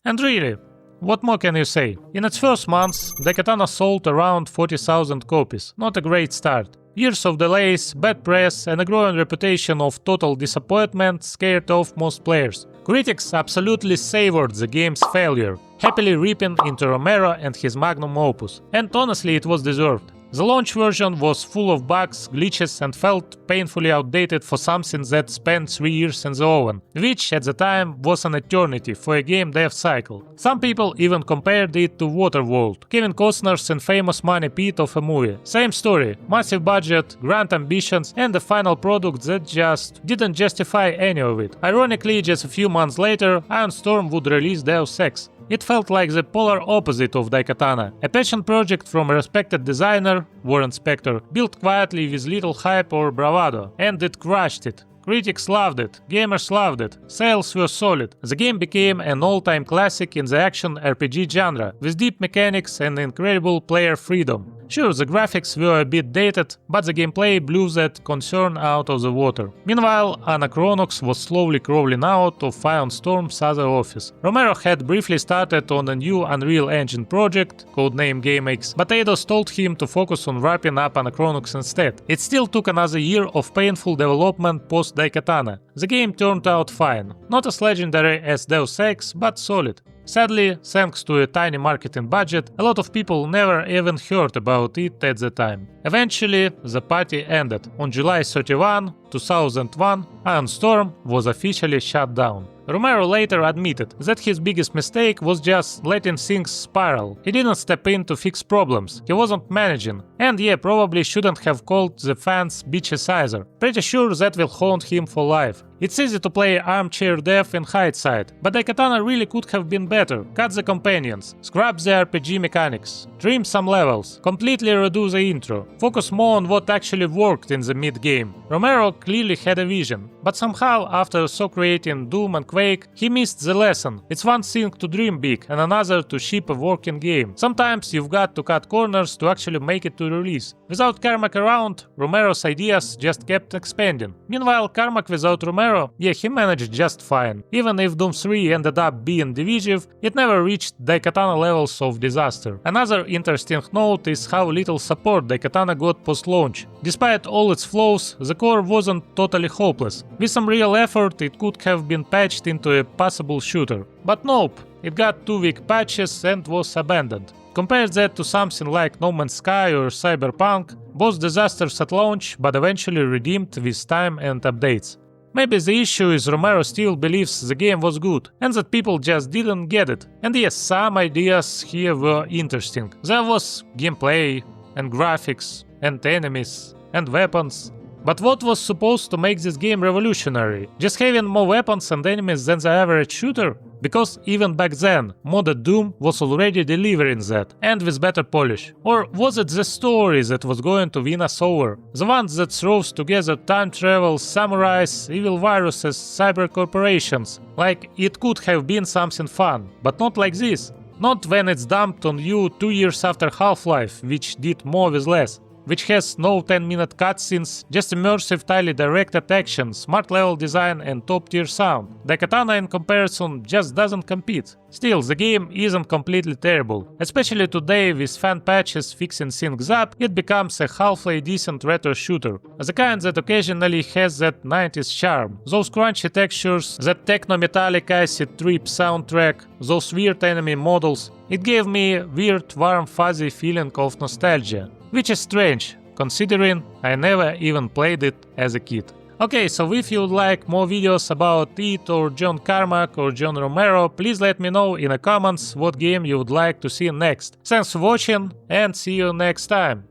And really, what more can you say? In its first months, Daikatana sold around 40,000 copies, not a great start. Years of delays, bad press, and a growing reputation of total disappointment scared off most players. Critics absolutely savored the game's failure, happily reaping into Romero and his magnum opus. And honestly, it was deserved. The launch version was full of bugs, glitches and felt painfully outdated for something that spent 3 years in the oven, which at the time was an eternity for a game dev cycle. Some people even compared it to Waterworld, Kevin Costner's infamous money pit of a movie. Same story, massive budget, grand ambitions and a final product that just didn't justify any of it. Ironically, just a few months later, Iron Storm would release Deus Ex. It felt like the polar opposite of Daikatana, a passion project from a respected designer, Warren Spector, built quietly with little hype or bravado, and it crushed it. Critics loved it, gamers loved it, sales were solid. The game became an all-time classic in the action RPG genre, with deep mechanics and incredible player freedom. Sure, the graphics were a bit dated, but the gameplay blew that concern out of the water. Meanwhile, Anachronox was slowly crawling out of Iron Storm's other office. Romero had briefly started on a new Unreal Engine project, codename GameX, but Eidos told him to focus on wrapping up Anachronox instead. It still took another year of painful development post-Daikatana. The game turned out fine, not as legendary as Deus Ex, but solid. Sadly, thanks to a tiny marketing budget, a lot of people never even heard about it at the time. Eventually, the party ended. On July 31, 2001, Iron Storm was officially shut down. Romero later admitted that his biggest mistake was just letting things spiral. He didn't step in to fix problems, he wasn't managing, and yeah, probably shouldn't have called the fans bitches either. Pretty sure that will haunt him for life. It's easy to play armchair dev in hindsight, but Daikatana really could have been better. Cut the companions, scrap the RPG mechanics, trim some levels, completely redo the intro, focus more on what actually worked in the mid-game. Romero clearly had a vision, but somehow after so creating Doom and Quake, he missed the lesson. It's one thing to dream big and another to ship a working game. Sometimes you've got to cut corners to actually make it to release. Without Carmack around, Romero's ideas just kept expanding. Meanwhile, Carmack without Romero, yeah, he managed just fine. Even if Doom 3 ended up being divisive, it never reached Daikatana levels of disaster. Another interesting note is how little support Daikatana got post-launch. Despite all its flaws, the core wasn't totally hopeless. With some real effort, it could have been patched into a passable shooter. But nope, it got 2 weak patches and was abandoned. Compare that to something like No Man's Sky or Cyberpunk, both disasters at launch, but eventually redeemed with time and updates. Maybe the issue is Romero still believes the game was good, and that people just didn't get it. And yes, some ideas here were interesting. There was gameplay, and graphics, and enemies, and weapons. But what was supposed to make this game revolutionary? Just having more weapons and enemies than the average shooter? Because even back then, modded Doom was already delivering that, and with better polish. Or was it the story that was going to win us over? The one that throws together time travel, samurais, evil viruses, cyber corporations. Like, it could have been something fun, but not like this. Not when it's dumped on you 2 years after Half-Life, which did more with less. which has no 10-minute cutscenes, just immersive, tightly directed action, smart level design and top-tier sound. Daikatana in comparison just doesn't compete. Still, the game isn't completely terrible. Especially today, with fan patches fixing things up, it becomes a halfway decent retro shooter. The kind that occasionally has that 90s charm. Those crunchy textures, that techno-metallic acid trip soundtrack, those weird enemy models. It gave me a weird, warm, fuzzy feeling of nostalgia. Which is strange, considering I never even played it as a kid. Okay, so if you would like more videos about it or John Carmack or John Romero, please let me know in the comments what game you would like to see next. Thanks for watching and see you next time.